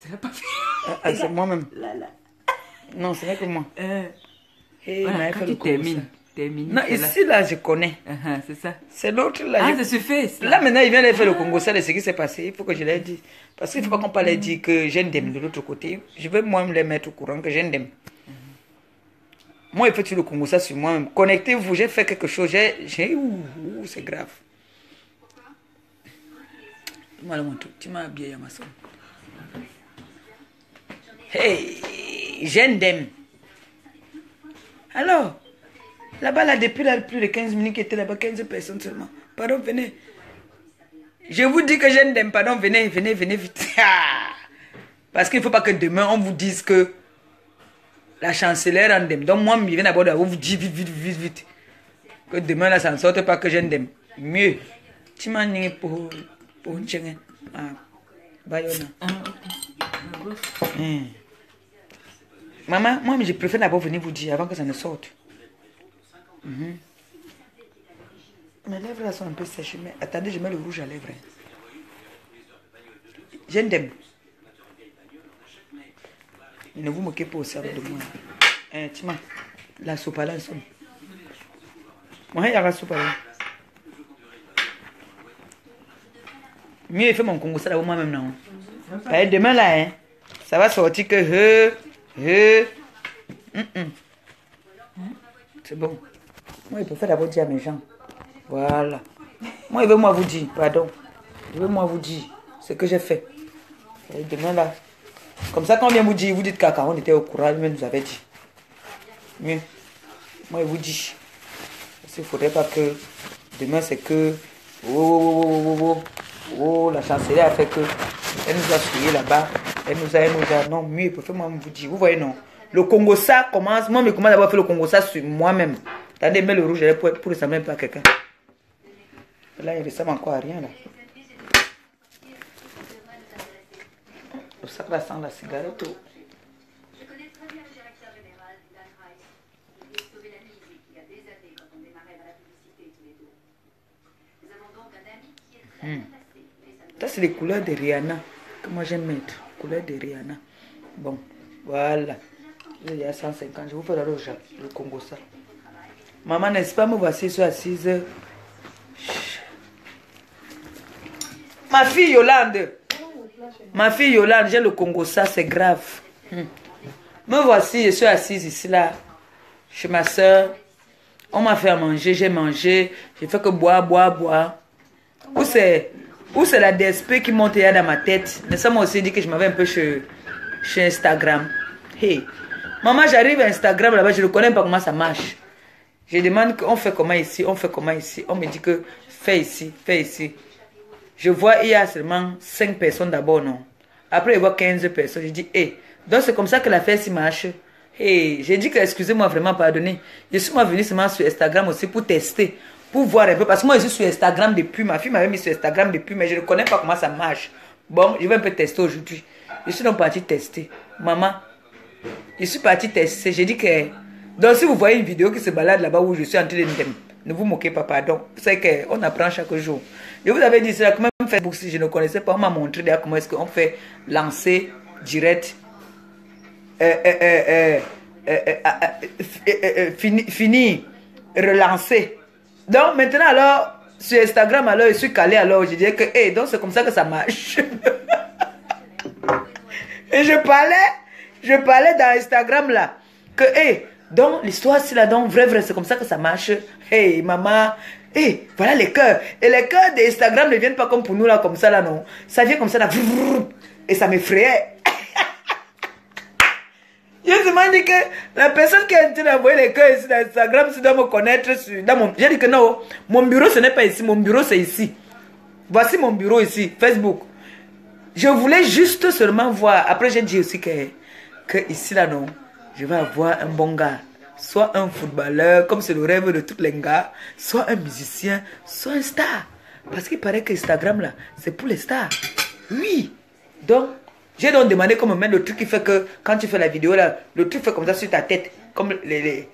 C'est moi-même. Non, ce n'est que moi. Hey, voilà, quand tu termines. Non, ici, là, je connais. C'est ça. C'est l'autre, là. Ah, c'est ce fait. Là, maintenant, il vient de faire le Congo. Ça, c'est ce qui s'est passé. Il faut que je l'ai dit. Parce qu'il ne faut pas qu'on parle dire que j'ai un dème de l'autre côté. Je vais moi-même les mettre au courant que j'ai un dème. Moi, il faut que le Congo, ça sur moi-même. Connectez-vous, j'ai fait quelque chose. C'est grave. Tu m'as habillé, Amason. Hey, j'ai un dème. Alors, là-bas, là, depuis là, plus de 15 minutes qui étaient là-bas, 15 personnes seulement. Pardon, venez. Je vous dis que j'ai un dème, pardon, venez vite. Parce qu'il ne faut pas que demain, on vous dise que la chancelière a un dème. Donc, moi, je viens d'abord vous dire vite. Que demain, là, ça ne sorte pas que j'ai un dème. Mieux. Tu m'as dit pour un tchèque. Ah, Bayona. Maman, moi, je préfère d'abord venir vous dire avant que ça ne sorte. Mes lèvres là sont un peu sèches. Mais attendez, je mets le rouge à lèvres. J'ai un dème. Ne vous moquez pas aussi de moi. Tima, la soupe à la sonne. Moi, il y a la soupe à la. Mieux, il fait mon Congo, ça là, moi-même, non. Demain là, hein, ça va sortir que. C'est bon. Moi, je préfère d'abord dire à mes gens. Voilà. Moi, il veut moi vous dire, pardon. Je veux moi vous dire ce que j'ai fait. Et demain là. Comme ça, quand on vient vous dire, vous dites caca, on était au courant, lui-même nous avait dit. Mieux. Moi, je vous dis. Parce qu'il ne faudrait pas que demain c'est que. Oh, la chancelière a fait que. Elle nous a suivi là-bas. Elle nous a. Non, mieux, préfère moi vous dire. Vous voyez, non. Le Congo ça commence. Moi, je commence d'abord à faire le Congo ça sur moi-même. Attendez, mets le rouge pour ressembler un peu à quelqu'un. Là, il ne ressemble encore à rien là. Le sac là sent la cigarette. Ça, c'est les couleurs de Rihanna que moi j'aime mettre. Couleurs de Rihanna. Bon, voilà. Il y a 150. Je vous fais le Congo ça. Maman, n'est-ce pas, me voici, je suis assise. Ma fille Yolande, j'ai le Congo ça, c'est grave. Me voici, je suis assise ici là, chez ma soeur. On m'a fait à manger, j'ai mangé. J'ai fait que boire. Où c'est la DSP qui monte dans ma tête. Mais ça m'a aussi dit que je m'avais un peu chez Instagram. Hey, maman, j'arrive à Instagram là-bas, je ne connais pas comment ça marche. Je demande qu'on fait comment ici, on me dit que fais ici. Je vois, il y a seulement 5 personnes d'abord, non. Après, il voit 15 personnes. Je dis, hey, donc c'est comme ça que l'affaire s'y marche. Hey, j'ai dit que, excusez-moi, vraiment, pardonnez. Je suis venu seulement sur Instagram aussi pour tester, pour voir un peu. Parce que moi, je suis sur Instagram depuis. Ma fille m'avait mis sur Instagram depuis, mais je ne connais pas comment ça marche. Bon, je vais un peu tester aujourd'hui. Je suis donc partie tester. Maman, je suis partie tester. J'ai dit que. Donc, si vous voyez une vidéo qui se balade là-bas où je suis en train de ne vous moquez pas, pardon. Vous savez qu'on apprend chaque jour. Je vous avais dit cela, que même Facebook, si je ne connaissais pas, on m'a montré d'ailleurs comment est-ce qu'on fait lancer direct. Fini, relancer. Donc maintenant alors, sur Instagram, alors je suis calé, alors je disais que, hey, donc c'est comme ça que ça marche. Et je parlais dans Instagram là, que, hey, donc l'histoire c'est là, donc vrai, c'est comme ça que ça marche. Hey, maman, hey, voilà les cœurs. Et les cœurs d'Instagram ne viennent pas comme pour nous là, comme ça là, non. Ça vient comme ça là, et ça m'effrayait. Je me demande que la personne qui a envoyé les cœurs ici dans Instagram, si doit me connaître. J'ai dit que non, mon bureau ce n'est pas ici, mon bureau c'est ici. Voici mon bureau ici, Facebook. Je voulais juste seulement voir. Après j'ai dit aussi que ici là non, je vais avoir un bon gars. Soit un footballeur, comme c'est le rêve de tous les gars, soit un musicien, soit un star. Parce qu'il paraît que Instagram là, c'est pour les stars. Oui. Donc, j'ai donc demandé qu'on me mette le truc qui fait que quand tu fais la vidéo là, le truc fait comme ça sur ta tête. Comme les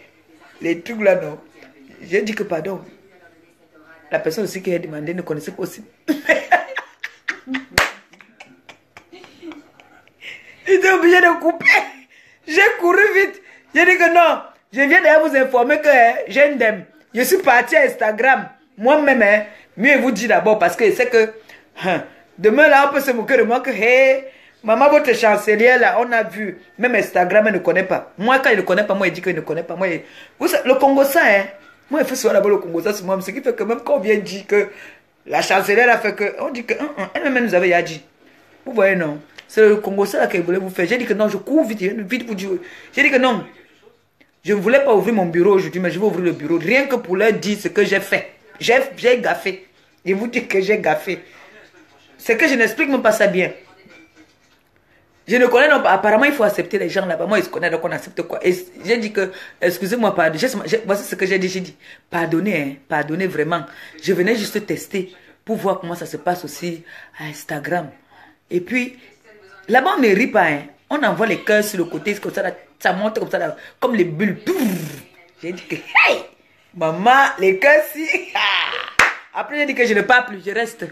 trucs là, non. J'ai dit que pardon. La personne aussi qui a demandé ne connaissait pas aussi. Il était obligé de couper. J'ai couru vite. J'ai dit que non. Je viens d'ailleurs vous informer que j'ai une dème. Je suis parti à Instagram. Moi-même, mieux vous dire d'abord parce que c'est que demain là, on peut se moquer de moi que hey, maman, votre chancelière là, on a vu. Même Instagram, elle ne connaît pas. Moi, quand il ne connaît pas, moi, il dit qu'il ne connaît pas. Moi, le Congo, ça, hein. Moi, il faut souvent d'abord le Congo, ça, c'est moi. Ce qui fait que même quand on vient dire que la chancelière a fait que. On dit que elle-même nous avait déjà dit. Vous voyez, non? C'est le Congo, ça qu'elle voulait vous faire. J'ai dit que non, je cours vite, vite pour dire. J'ai dit que non. Je ne voulais pas ouvrir mon bureau aujourd'hui, mais je vais ouvrir le bureau. Rien que pour leur dire ce que j'ai fait. J'ai gaffé. Je vous dis que j'ai gaffé. C'est que je n'explique même pas ça bien. Je ne connais pas. Apparemment, il faut accepter les gens là-bas. Moi, ils se connaissent, donc on accepte quoi. Et j'ai dit que, excusez-moi, pardon. Voici ce que j'ai dit. J'ai dit, pardonnez, hein, pardonnez vraiment. Je venais juste tester pour voir comment ça se passe aussi à Instagram. Et puis, là-bas, on ne rit pas. Hein. On envoie les cœurs sur le côté, comme ça, là, ça monte comme ça, là, comme les bulles. J'ai dit que, hey, maman, les cœurs, si. Après, j'ai dit que je ne pars plus, je reste.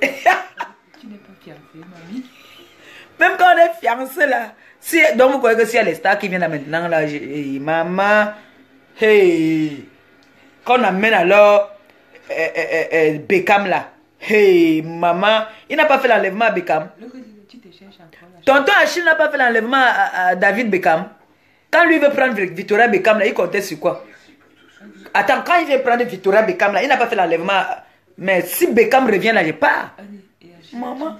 Tu n'es pas fiancée, mamie. Même quand on est fiancé là, si, donc vous croyez que s'il y a les stars qui viennent là maintenant, là, maman, hey, quand on amène alors Beckham là, hey, maman, il n'a pas fait l'enlèvement à Beckham. Tonton Achille n'a pas fait l'enlèvement à David Beckham. Quand lui veut prendre Victoria Beckham là, il comptait sur quoi? Attends, quand il vient prendre Victoria Beckham là, il n'a pas fait l'enlèvement. Mais si Beckham revient là, je pars. Maman.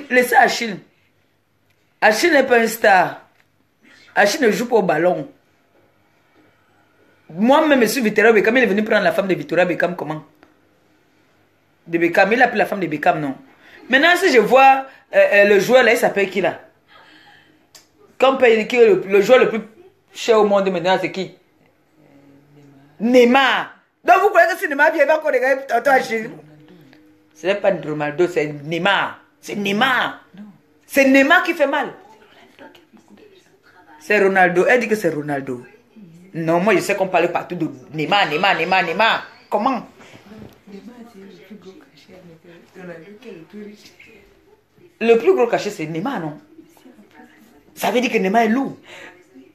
Laissez Achille. Achille n'est pas un star. Achille ne joue pas au ballon. Moi-même, je suis Victoria Beckham. Il est venu prendre la femme de Victoria Beckham. Comment? De Beckham. Il a pris la femme de Beckham, non? Maintenant, si je vois le joueur là, il s'appelle qui là? Comme le joueur le plus cher au monde maintenant, c'est qui? Neymar. Donc vous croyez que si Neymar vient encore regarder Tonton Achille? Ce n'est pas Ronaldo, c'est Neymar. C'est Neymar. C'est Neymar qui fait mal. C'est Ronaldo. Elle dit que c'est Ronaldo. Non, moi je sais qu'on parle partout de Neymar, Neymar, Neymar, Neymar. Comment? Neymar, c'est le plus gros cachet, mais Ronaldo qui est le plus riche. Le plus gros cachet, c'est Neymar, non? Ça veut dire que Neymar est lourd.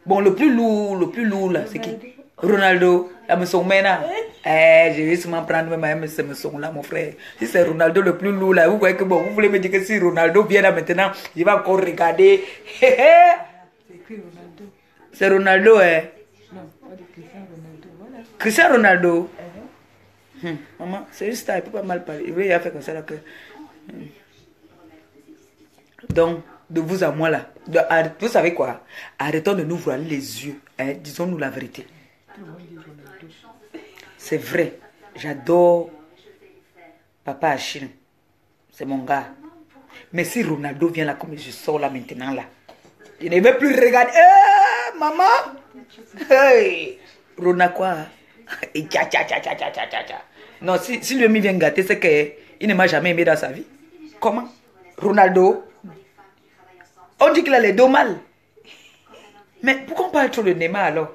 Bon, le plus lourd là, c'est qui? Ronaldo. La maison Mena. Je vais sûrement prendre même ce maison là, mon frère. Si c'est Ronaldo le plus lourd là, vous voyez que bon, vous voulez me dire que si Ronaldo vient là maintenant, il va encore regarder. C'est qui Ronaldo? C'est Ronaldo, hein? Non, pas de Cristiano Ronaldo, voilà. Cristiano Ronaldo. Maman, c'est une star, il peut pas mal parler. Il veut y faire comme ça là que. Donc, de vous à moi là, vous savez quoi? Arrêtons de nous voiler les yeux. Hein? Disons-nous la vérité. C'est vrai, j'adore Papa Achille. C'est mon gars. Mais si Ronaldo vient là, comme je sors là maintenant là, je ne vais plus regarder. Maman! Hey! Ronaldo quoi? Non, si lui vient gâter, c'est qu'il ne m'a jamais aimé dans sa vie. Comment? Ronaldo? On dit qu'il a les dos mal. Mais pourquoi on parle trop de Neymar alors?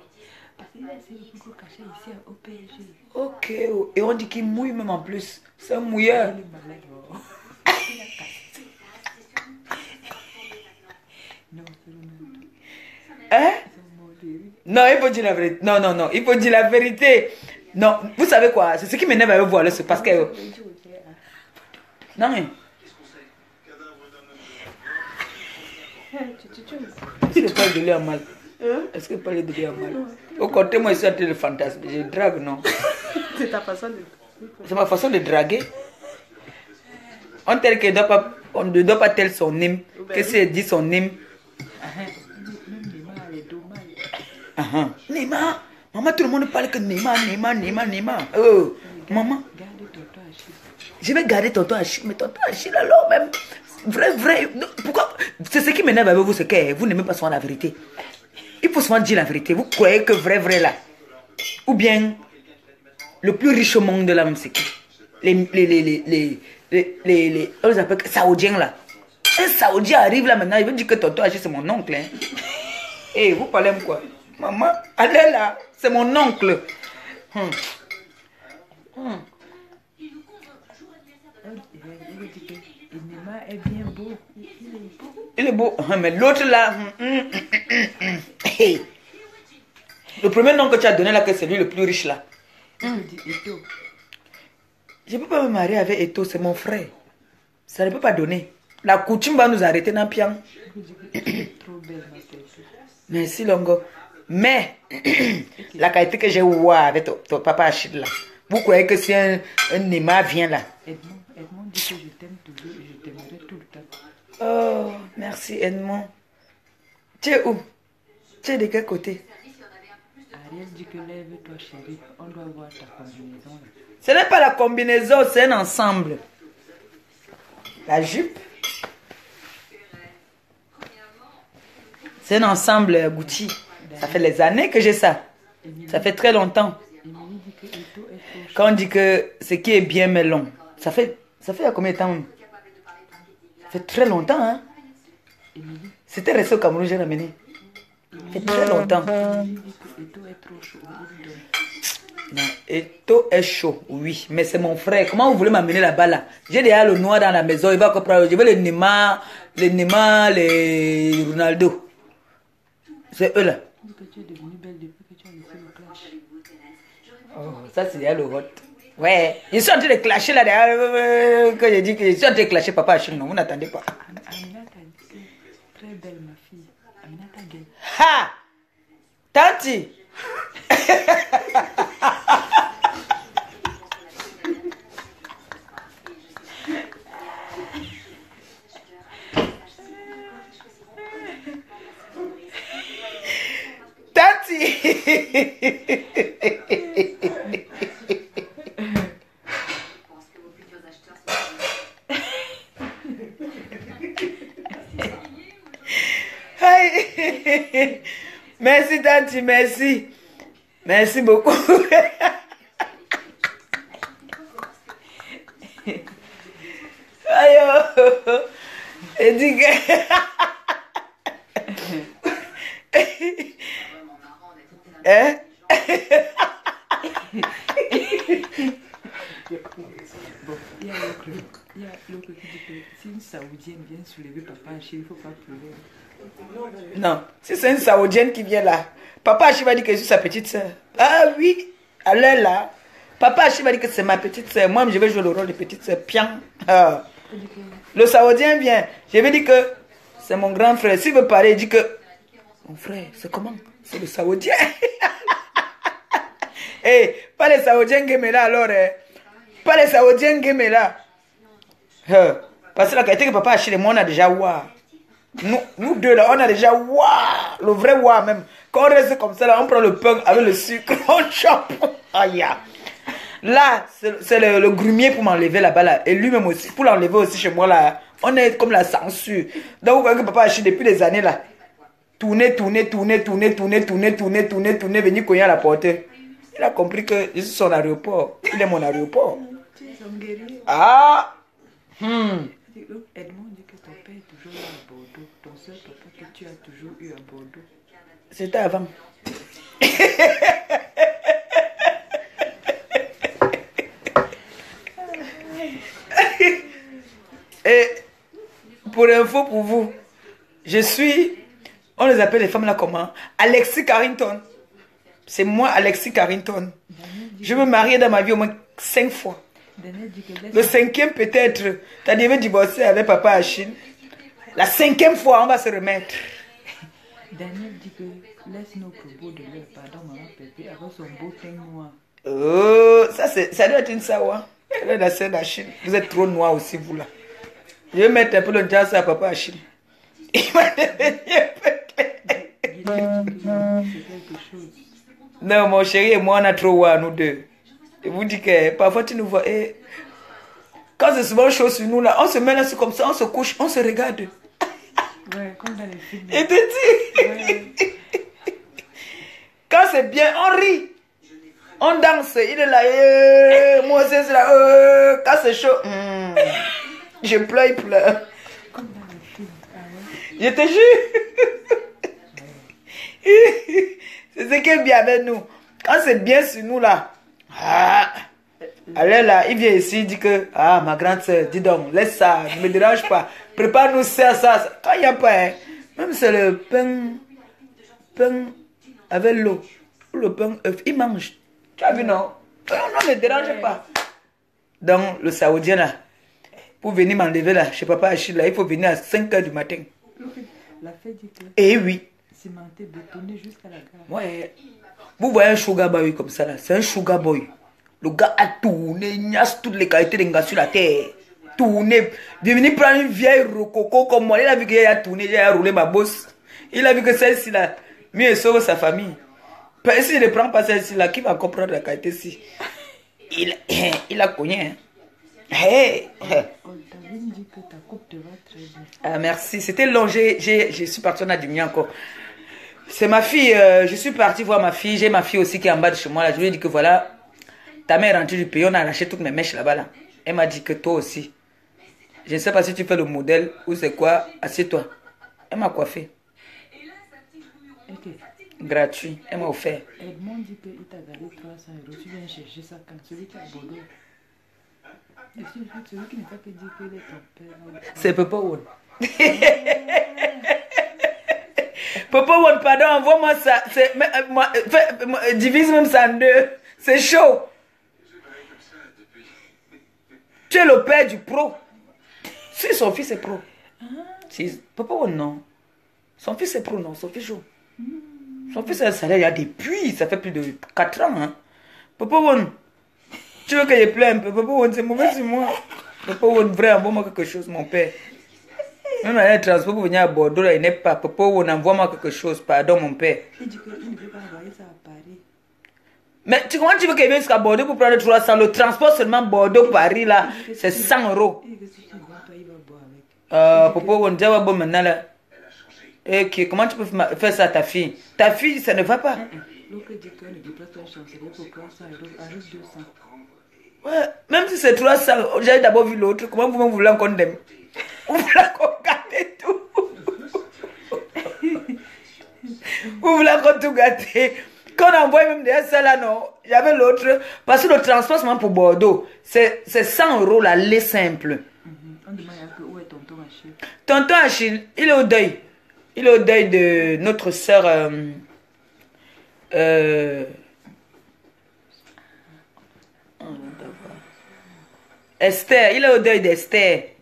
Parce qu'il a essayé le plus gros cachet ici au PSG. Ok, et on dit qu'il mouille même en plus. C'est un mouilleur. Il est malade. Non, c'est Ronaldo. Hein? Non, il faut dire la vérité. Non, non, non, il faut dire la vérité. Non, vous savez quoi? C'est ce qui m'énerve avec vous, là, c'est parce que... Non, mais... Est-ce que parle de lui en mal? Est-ce que parle de lui en mal? Au contraire, moi, je suis en train de fantasme. Je drague, non? C'est ta façon de... C'est ma façon de draguer. On ne doit pas tel son hymne. Que si elle dit son hymne. Neymar, elle est dommage. Neymar. Maman, tout le monde parle que Neymar, Neymar, Neymar, Neymar. Oh, maman. Garde Tonton Achille. Je vais garder Tonton Achille. Mais Tonton Achille, alors même. Vrai. Pourquoi? C'est ce qui m'énerve avec vous, c'est que vous n'aimez pas souvent la vérité. Il faut souvent dire la vérité. Vous croyez que vrai là. Ou bien, le plus riche au monde là, même c'est qui? On les appelle Saoudiens là. Un Saoudien arrive là maintenant, il veut dire que Tonton Achille c'est mon oncle. Hein. Et vous parlez quoi? Maman, allez là, c'est mon oncle. est bien beau. Il est beau. Il est beau. Mais l'autre là... Hey. Le premier nom que tu as donné là, que c'est lui le plus riche là. Je dis Eto. Je ne peux pas me marier avec Eto, c'est mon frère. Ça ne peut pas donner. La coutume va nous arrêter dans le pian. Je dis que tu es trop belle, ma tête. Merci Longo. Mais, la qualité que j'ai eue avec ton papa Achille là, vous croyez que si un Nema vient là? Edmond dit que je t'aime toujours et je t'aimerai tout le temps. Oh, merci Edmond. Tu es où? Tu es de quel côté? Ariel dit que lève-toi chérie, on doit voir ta combinaison là. Ce n'est pas la combinaison, c'est un ensemble. La jupe. C'est un ensemble Gucci. Ça fait les années que j'ai ça. Ça fait très longtemps. Émilie dit que Eto est trop chaud. Quand on dit que ce qui est bien mais long, ça fait combien de temps même? Ça fait très longtemps, hein? Émilie C'était resté au Cameroun, j'ai ramené. Ça fait très longtemps. dit que Eto est trop chaud. Il donne. Non, Eto est chaud, oui, mais c'est mon frère. Comment vous voulez m'amener là-bas là? J'ai déjà le noir dans la maison, il va comprendre. Je veux les Neymar, les Ronaldo. C'est eux là. Il dit que tu es devenue belle depuis que tu as laissé le clash. Oh, ça c'est déjà le hot. Ouais, ils sont en train de clasher là derrière. Que je dis que je suis en train de clasher papa Achille, non, vous n'attendez pas. Aminata dit que très belle ma fille. Aminata gueule. Ha! Tanti! Hey. Merci Tanti, merci. Merci beaucoup. Aïe, oh. Et dit que... Hein? Bon, il y a l'autre qui dit que si une Saoudienne vient soulever papa Achille, il ne faut pas pleurer. Non, si c'est une Saoudienne qui vient là, papa Achille va dire que je suis sa petite soeur. Ah oui, elle est là. Papa Achille va dire que c'est ma petite soeur. Moi, je vais jouer le rôle de petite soeur. Pian. Ah. Le Saoudien vient. Je vais dire que c'est mon grand frère. S'il veut parler, il dit que mon frère, c'est comment? C'est le Saoudien. Eh, pas les Saoudiens qui là alors. Pas les Saoudiens qui là. Parce que la qualité que papa Achille et moi on a déjà ouah. Nous deux là, on a déjà ouah. Le vrai ouah même. Quand on reste comme ça là, on prend le pain avec le sucre, on chope. Aïe. Là, c'est le grumier pour m'enlever là-bas là. Et lui-même aussi, pour l'enlever aussi chez moi là. On est comme la censure. Donc vous voyez que papa Achille depuis des années là. Tourner, venir cogner à la porte. Il a compris que je suis son aéroport. Il est mon aéroport. Tu es son guerrier. Ah! Edmond dit que ton père est toujours là à Bordeaux. Ton seul papa que tu as toujours eu à Bordeaux. C'était avant. Et pour info pour vous, je suis, on les appelle les femmes là comment? Alexis Carrington. C'est moi Alexis Carrington. Je me marier dans ma vie au moins 5 fois. Le 5e peut-être, t'as déjà divorcé avec papa Achille. La 5e fois, on va se remettre. Daniel dit que laisse nos propos de leur pardon, maman Pépé, avec son beau teint noir. Oh, ça doit être une sawa. Elle est la sœur d'Achille. Vous êtes trop noir aussi, vous là. Je vais mettre un peu le jazz à papa Achille. Il va devenir C'est quelque chose. Non, mon chéri et moi, on a trop ouah, nous deux. Je vous dis que parfois tu nous vois. Et quand c'est souvent chaud sur nous, là, on se met là, c'est comme ça, on se couche, on se regarde. Ouais, comme dans les films. Et tu dis. Ouais. Quand c'est bien, on rit. On danse. Il est là. Moi aussi, c'est là. Quand c'est chaud, je pleure, il pleure. Comme dans les films. Ah ouais. Je te jure. C'est ce qui est bien avec nous. Quand c'est bien sur nous, là. Ah. Alors là, il vient ici, il dit que, ah, ma grande soeur, dis donc, laisse ça, ne me dérange pas. Prépare-nous ça. Quand il n'y a pas, hein, même c'est le pain avec l'eau, ou le pain œuf, il mange. Tu as vu, non? Non, ne dérange pas. Donc, le Saoudien là, pour venir m'enlever là, chez Papa Achille là, il faut venir à 5 h du matin. La fête dit que... Eh oui. Cimenté, bétonné jusqu'à la gare. Ouais. Vous voyez un sugar boy comme ça là, c'est un sugar boy. Le gars a tourné, il niasse toutes les qualités d'un gars sur la terre. Tourné. Il est venu prendre une vieille rococo comme moi. Il a vu qu'il a tourné, il a roulé ma bosse. Il a vu que celle-ci là, mieux sauve sa famille. Si je ne prends pas celle-ci là, qui va comprendre la qualité ci? Il a cogné. Hein. Hey. On t'avait dit que ta coupe te va très bien. Ah, merci. C'était long. Je suis partie, on a diminué encore. C'est ma fille. Je suis partie voir ma fille. J'ai ma fille aussi qui est en bas de chez moi. Là. Je lui ai dit que voilà, ta mère est rentrée du pays. On a arraché toutes mes mèches là-bas. Là. Elle m'a dit que toi aussi. Je ne sais pas si tu fais le modèle ou c'est quoi. Assieds-toi. Elle m'a coiffé. Okay. Gratuit. Elle m'a offert. Edmond dit qu'il t'a gardé 300 €. Tu viens chercher ça quand celui qui est à Bordeaux. Celui qui n'est pas que dit qu'il est ton père. C'est Papa One. Papa One, pardon, envoie-moi ça. Divise même ça en deux. C'est chaud. Tu es le père du pro. Si son fils est pro. Si, Papa One, non. Son fils est pro, non. Son fils chaud. Son fils a un salaire, il y a depuis. Ça fait plus de 4 ans. Hein. Papa One. Tu veux que je pleure un peu? Papa One, c'est mauvais sur moi. Papa One, vrai, envoie-moi quelque chose, mon père. Même dans les transports pour venir à Bordeaux, là, il n'est pas. Papa One, envoie-moi quelque chose. Pardon, mon père. Il dit qu'il ne veut pas envoyer ça à Paris. Mais comment tu veux qu'il vienne jusqu'à Bordeaux pour prendre 300? Le transport seulement Bordeaux-Paris, là, c'est 100 €. Il dit que si tu ne vas pas, il va boire avec. Papa One, déjà, bon, maintenant, là. Ok, comment tu peux faire ça à ta fille? Ta fille, ça ne va pas. L'autre dit qu'il ne déplace pas un chancelier pour 300 €, arrive 200. Ouais, même si c'est 300, j'ai d'abord vu l'autre. Comment vous voulez encore d'aimer? Vous voulez encore gâter tout? Vous voulez encore tout gâter? Quand on envoie même derrière ça là, non. J'avais l'autre. Parce que le transport, c'est même pour Bordeaux. C'est 100 € l'aller simple. On demande un peu où est tonton Achille. Tonton Achille, il est au deuil. Il est au deuil de notre soeur. Esther, il est au deuil d'Esther.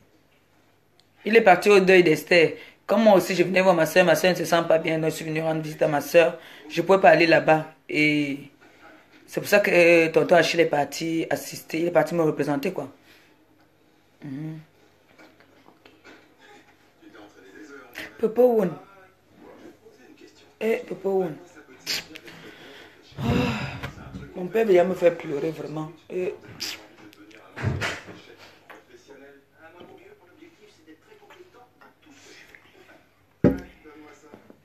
Il est parti au deuil d'Esther. Comme moi aussi, je venais voir ma soeur ne se sent pas bien. Donc, je suis venu rendre visite à ma soeur. Je ne pouvais pas aller là-bas. Et c'est pour ça que tonton Achille est parti assister. Il est parti me représenter, quoi. Papa One. Papa One. Oh, mon père vient me faire pleurer vraiment.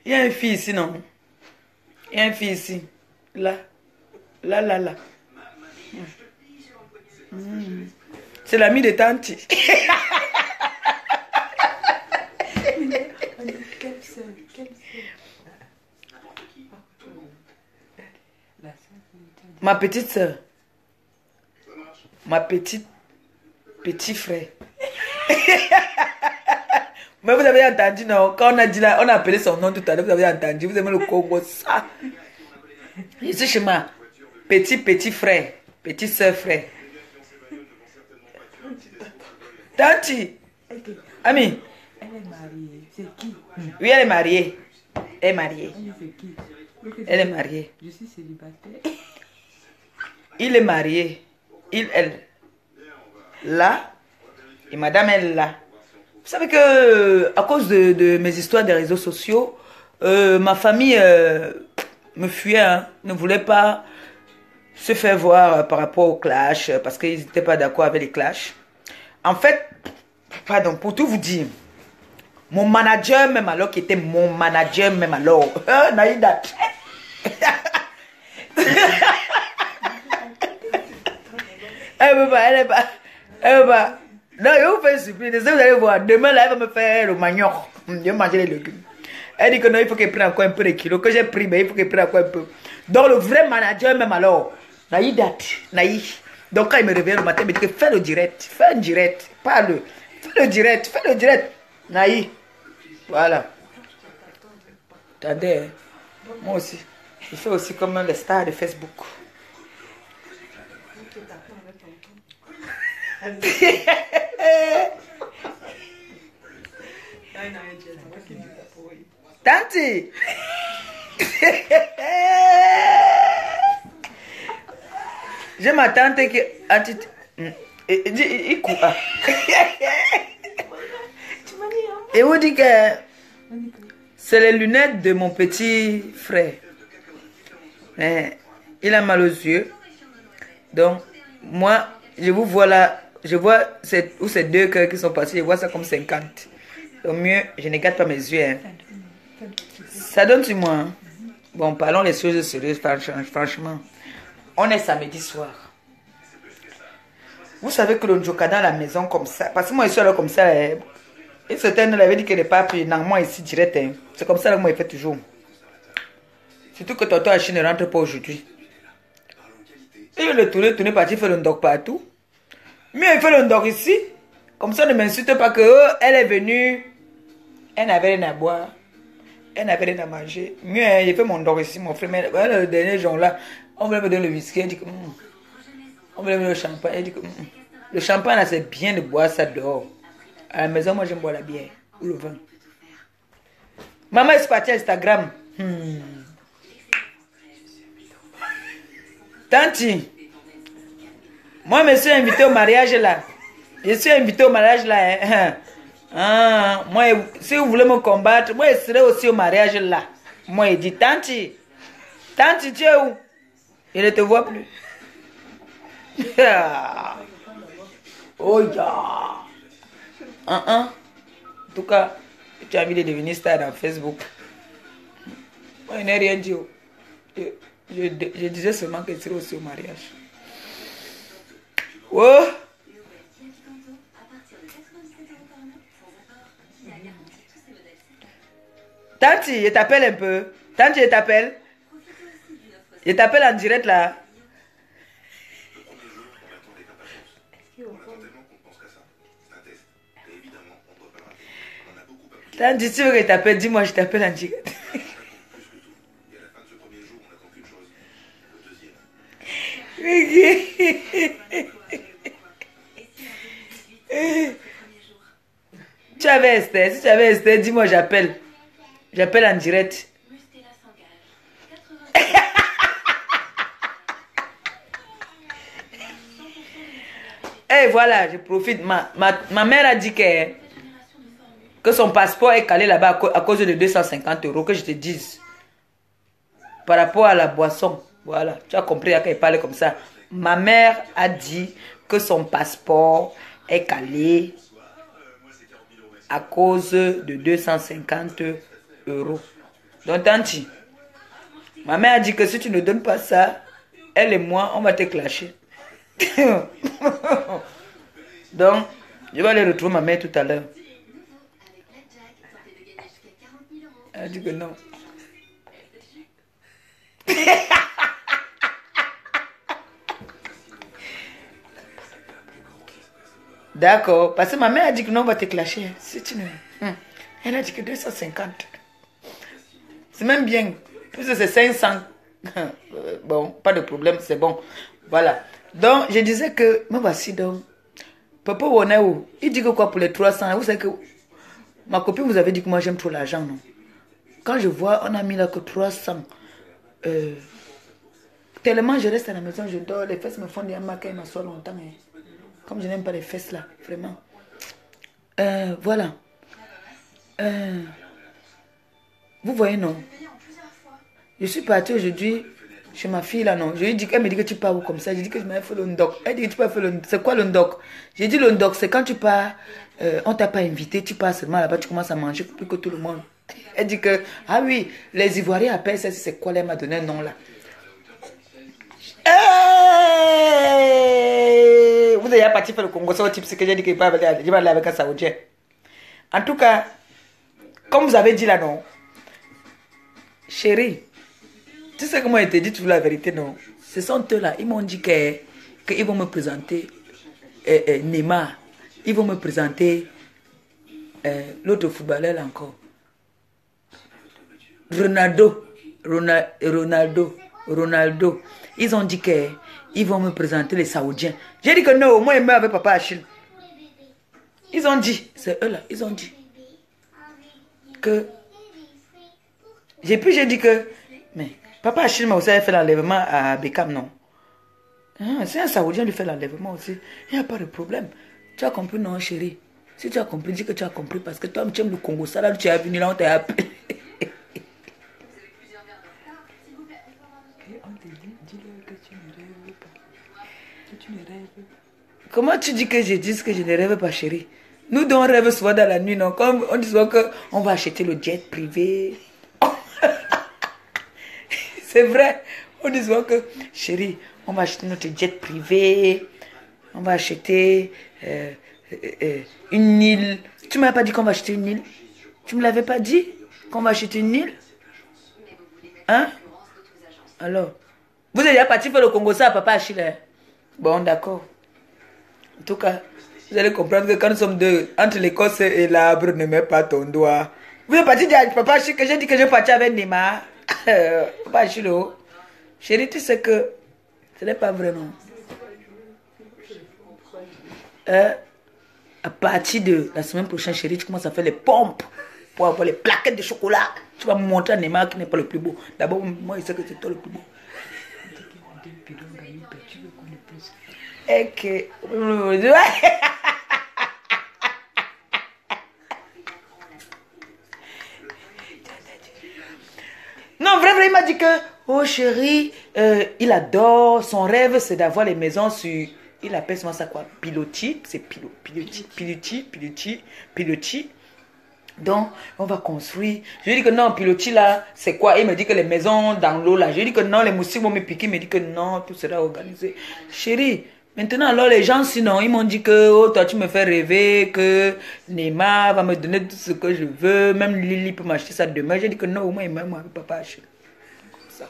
Il y a une fille ici, non? Il y a une fille ici. Là. Là. C'est l'ami de Tanti. Quelle sœur? Ma petite soeur. Ma petit frère. Mais vous avez entendu, non? Quand on a dit là, on a appelé son nom tout à l'heure, vous avez entendu, vous aimez le Congo, ça. Je suis chez moi. Petit frère. Petit soeur frère. Tanti. Ami. Elle est mariée. C'est qui? Oui, elle est mariée. Elle est mariée. C'est qui? Elle est mariée. Je suis célibataire. Il est marié. Elle. Là. Et madame, elle là. Vous savez que, à cause de mes histoires des réseaux sociaux, ma famille me fuyait, hein, ne voulait pas se faire voir par rapport au clash, parce qu'ils n'étaient pas d'accord avec les clashs. En fait, pardon, pour tout vous dire, mon manager, même alors, qui était mon manager, même alors, Naïda. Elle veut pas. Non, je vous fais une surprise. Vous allez voir. Demain, là, elle va me faire le manioc. Je vais manger les légumes. Elle dit que non, il faut qu'elle prenne encore un peu de kilos. Que j'ai pris, mais il faut qu'elle prenne encore un peu. Donc, le vrai manager, même alors, Naïda, Donc quand il me réveille le matin, il me dit que fais le direct, fais un direct, parle, fais le direct, fais le direct. Naï, voilà. Attendez, hein. Moi aussi, je fais aussi comme les stars de Facebook. Tanti. Je m'attends que... Et vous dit que c'est les lunettes de mon petit frère. Mais il a mal aux yeux. Donc, moi, je vous vois là. Je vois ces deux cœurs qui sont passés. Je vois ça comme 50. Au mieux, je ne garde pas mes yeux. Hein. Ça donne sur moi. Hein. Bon, parlons les choses sérieuses, franchement. On est samedi soir. Vous savez que le Njoka dans la maison comme ça. Parce que moi, je suis là comme ça. Et certains avait dit que les papes, moi ici direct. Hein. C'est comme ça que moi, je fais toujours. Surtout que tonton Achille ne rentre pas aujourd'hui. Il veut le tourner, partir faire le ndok partout. Mieux, il fait le ndok ici. Comme ça, ne m'insulte pas que elle est venue. Elle n'avait rien à boire. Elle n'avait rien à manger. Mieux, il fait mon ndok ici, mon frère. Mais le dernier jour là, on voulait me donner le whisky. Elle dit que... On voulait me donner le champagne. Elle dit que... Le champagne, là, c'est bien de boire ça dehors. À la maison, moi, j'aime boire la bière. Ou le vin. Maman est partie à Instagram. Tanti, moi, je me suis invité au mariage là. Je suis invité au mariage là. Hein. Ah, moi, si vous voulez me combattre, moi, je serai aussi au mariage là. Moi, il dit, Tanti, tu es où? Il ne te voit plus. Oh, ya. En tout cas, tu as envie de devenir star dans Facebook. Moi, je n'ai rien dit. Je disais seulement que je serai aussi au mariage. Oh! Tanti, je t'appelle un peu. Tanti, je t'appelle. Je t'appelle en direct là. Tanti, tu veux que je t'appelle? Dis-moi, je t'appelle en direct. Tu avais Esther, si tu avais Esther, dis-moi, j'appelle. J'appelle en direct. Et voilà, je profite. Ma mère a dit que son passeport est calé là-bas à cause de 250 €, que je te dise. Par rapport à la boisson. Voilà, tu as compris à qu'elle parlait comme ça. Ma mère a dit que son passeport est calé à cause de 250 €. Donc, Tanti, ma mère a dit que si tu ne donnes pas ça, elle et moi, on va te clasher. Donc, je vais aller retrouver ma mère tout à l'heure. Elle a dit que non. D'accord, parce que ma mère a dit que non, on va te clasher. Si tu ne... Elle a dit que 250. C'est même bien. Plus c'est 500. Bon, pas de problème, c'est bon. Voilà. Donc, je disais que, me voici donc. Papa, on est où? Il dit que quoi pour les 300? Vous savez que ma copine vous avait dit que moi j'aime trop l'argent, non? Quand je vois, on a mis là que 300. Tellement je reste à la maison, je dors, les fesses me font des marques, ils m'assoient longtemps. Hein. Comme je n'aime pas les fesses là, vraiment. Voilà. Vous voyez, non? Je suis partie aujourd'hui chez ma fille là, non? Je lui ai dit, elle me dit que tu pars où comme ça? J'ai dit que je m'avais fait le ndok. Elle dit que tu peux faire le ndok. C'est quoi le ndok? J'ai dit le ndok, c'est quand tu pars, on t'a pas invité, tu pars seulement là-bas, tu commences à manger plus que tout le monde. Elle dit que, ah oui, les Ivoiriens appellent ça, c'est quoi? Elle m'a donné un nom là. Hey! Vous avez parti faire le Congo, c'est au type ce que j'ai dit que je vais aller avec un Saoudien. En tout cas, comme vous avez dit là, non? Chérie, tu sais comment ils te disent toujours la vérité, non? Ce sont eux là, ils m'ont dit que qu'ils vont me présenter Neymar. Ils vont me présenter l'autre footballeur là encore. Ronaldo. Ils ont dit qu'ils vont me présenter les Saoudiens. J'ai dit que non, moi, je meurs avec Papa Achille. Ils ont dit, c'est eux là, ils ont dit que... J'ai dit que... Mais Papa Achille m'a aussi fait l'enlèvement à Beckham, non? Si un Saoudien lui fait l'enlèvement aussi, il n'y a pas de problème. Tu as compris, non, chérie? Si tu as compris, dis que tu as compris. Parce que toi, tu aimes le Congo. Ça, là, tu es venu là, on t'a appelé. Comment tu dis que je dis que je ne rêve pas, chérie? Nous, on rêve souvent dans la nuit, non? Comme on dit souvent qu'on va acheter le jet privé. C'est vrai. On dit souvent que, chérie, on va acheter notre jet privé. On va acheter une île. Tu ne m'as pas dit qu'on va acheter une île? Tu ne me l'avais pas dit qu'on va acheter une île? Hein? Alors, vous êtes déjà parti faire le Congo ça à Papa Achille? Bon, d'accord. En tout cas, vous allez comprendre que quand nous sommes deux, entre l'Écosse et l'arbre, ne mets pas ton doigt. Vous êtes parti dire à Papa Achille que j'ai dit que je partais avec Neymar. Papa Achille, chérie, tu sais que ce n'est pas vrai, non? À partir de la semaine prochaine, chérie, tu commences à faire les pompes pour avoir les plaquettes de chocolat. Tu vas me montrer à Neymar qui n'est pas le plus beau. D'abord, moi, je sais que c'est toi le plus beau. Et que... Non, vrai, il m'a dit que, oh chérie, il adore, son rêve, c'est d'avoir les maisons sur... Il appelle souvent ça quoi? Pilotis, c'est pilotis. Donc, on va construire. Je lui dis que non, pilotis là, c'est quoi? Il me dit que les maisons dans l'eau là. Je lui dis que non, les moustiques vont me piquer. Il me dit que non, tout sera organisé. Chérie, maintenant alors les gens sinon, ils m'ont dit que, oh toi tu me fais rêver, que Neymar va me donner tout ce que je veux. Même Lily peut m'acheter ça demain. J'ai dit que non, au moins il m'aime avec Papa Achille. Comme ça.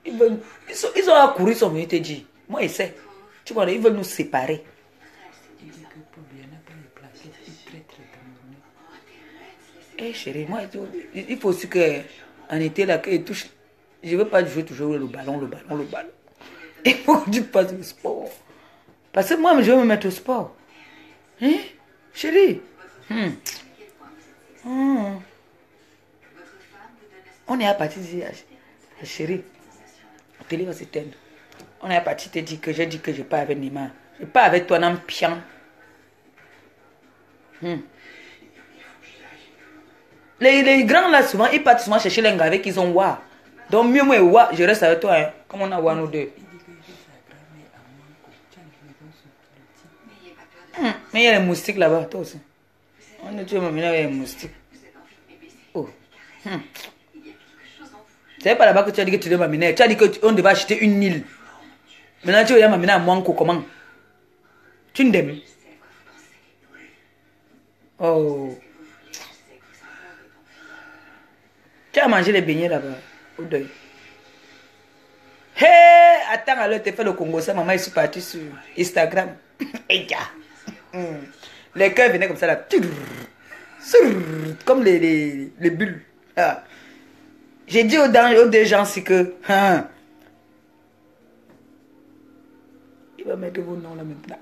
Ils ont accouru, ils sont venus te dire. Moi, je sais. Tu vois, ils veulent nous séparer. Eh chérie, moi, il faut aussi qu'en été, là, que touche. Je ne veux pas jouer toujours le ballon. Il faut que tu fasses le sport. Parce que moi, je veux me mettre au sport. Hein, chérie? On est à partir de chérie. La télé va s'éteindre. On est à partir de dire que j'ai dit que je pars avec Neymar. Je pars avec toi dans pian. Les grands là souvent, ils partent souvent chercher les gars avec qui ils ont wa. Donc mieux moi wa, je reste avec toi. Hein. Comme on a wa nous deux. Mais il y a les moustiques là-bas, toi aussi. On est tué maintenant avec les moustiques. Oh. C'est pas là-bas que tu as dit que tu devais m'amener. Tu as dit qu'on devait acheter une île. Maintenant, tu veux m'amener à Mouanko, comment? Tu ne m'aimes? Oh. Tu as mangé les beignets là-bas, au deuil. Hé, attends, alors tu fais le Congo, ça, maman, je suis partie sur Instagram. Les cœurs venaient comme ça là. Comme les bulles. Ah. J'ai dit aux deux gens si que... Il va mettre vos noms là maintenant.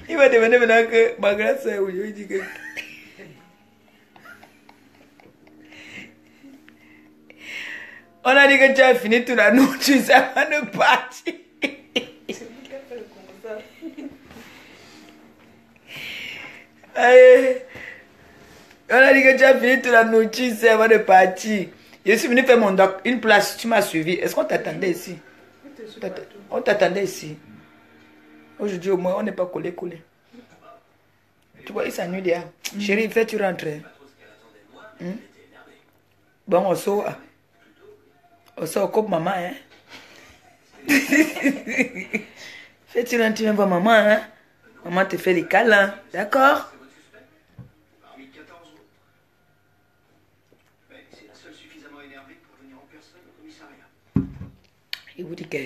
Il va demander maintenant que ma grande soeur, il dit que... On a dit que tu as fini toute la nourriture, ça va ne partir. Allez. On a dit que tu as fini toute la nourriture, ça va de partir. Je suis venu faire mon doc, une place, tu m'as suivi. Est-ce qu'on t'attendait ici? On t'attendait ici. Aujourd'hui au moins, on n'est pas collé. Tu vois, il s'ennuie déjà. Chérie, fais-tu rentrer? Bon, on sort. On sort comme maman, hein. Fais-tu rentrer voir maman, hein. Maman te fait les câlins, d'accord? Il vous dit que...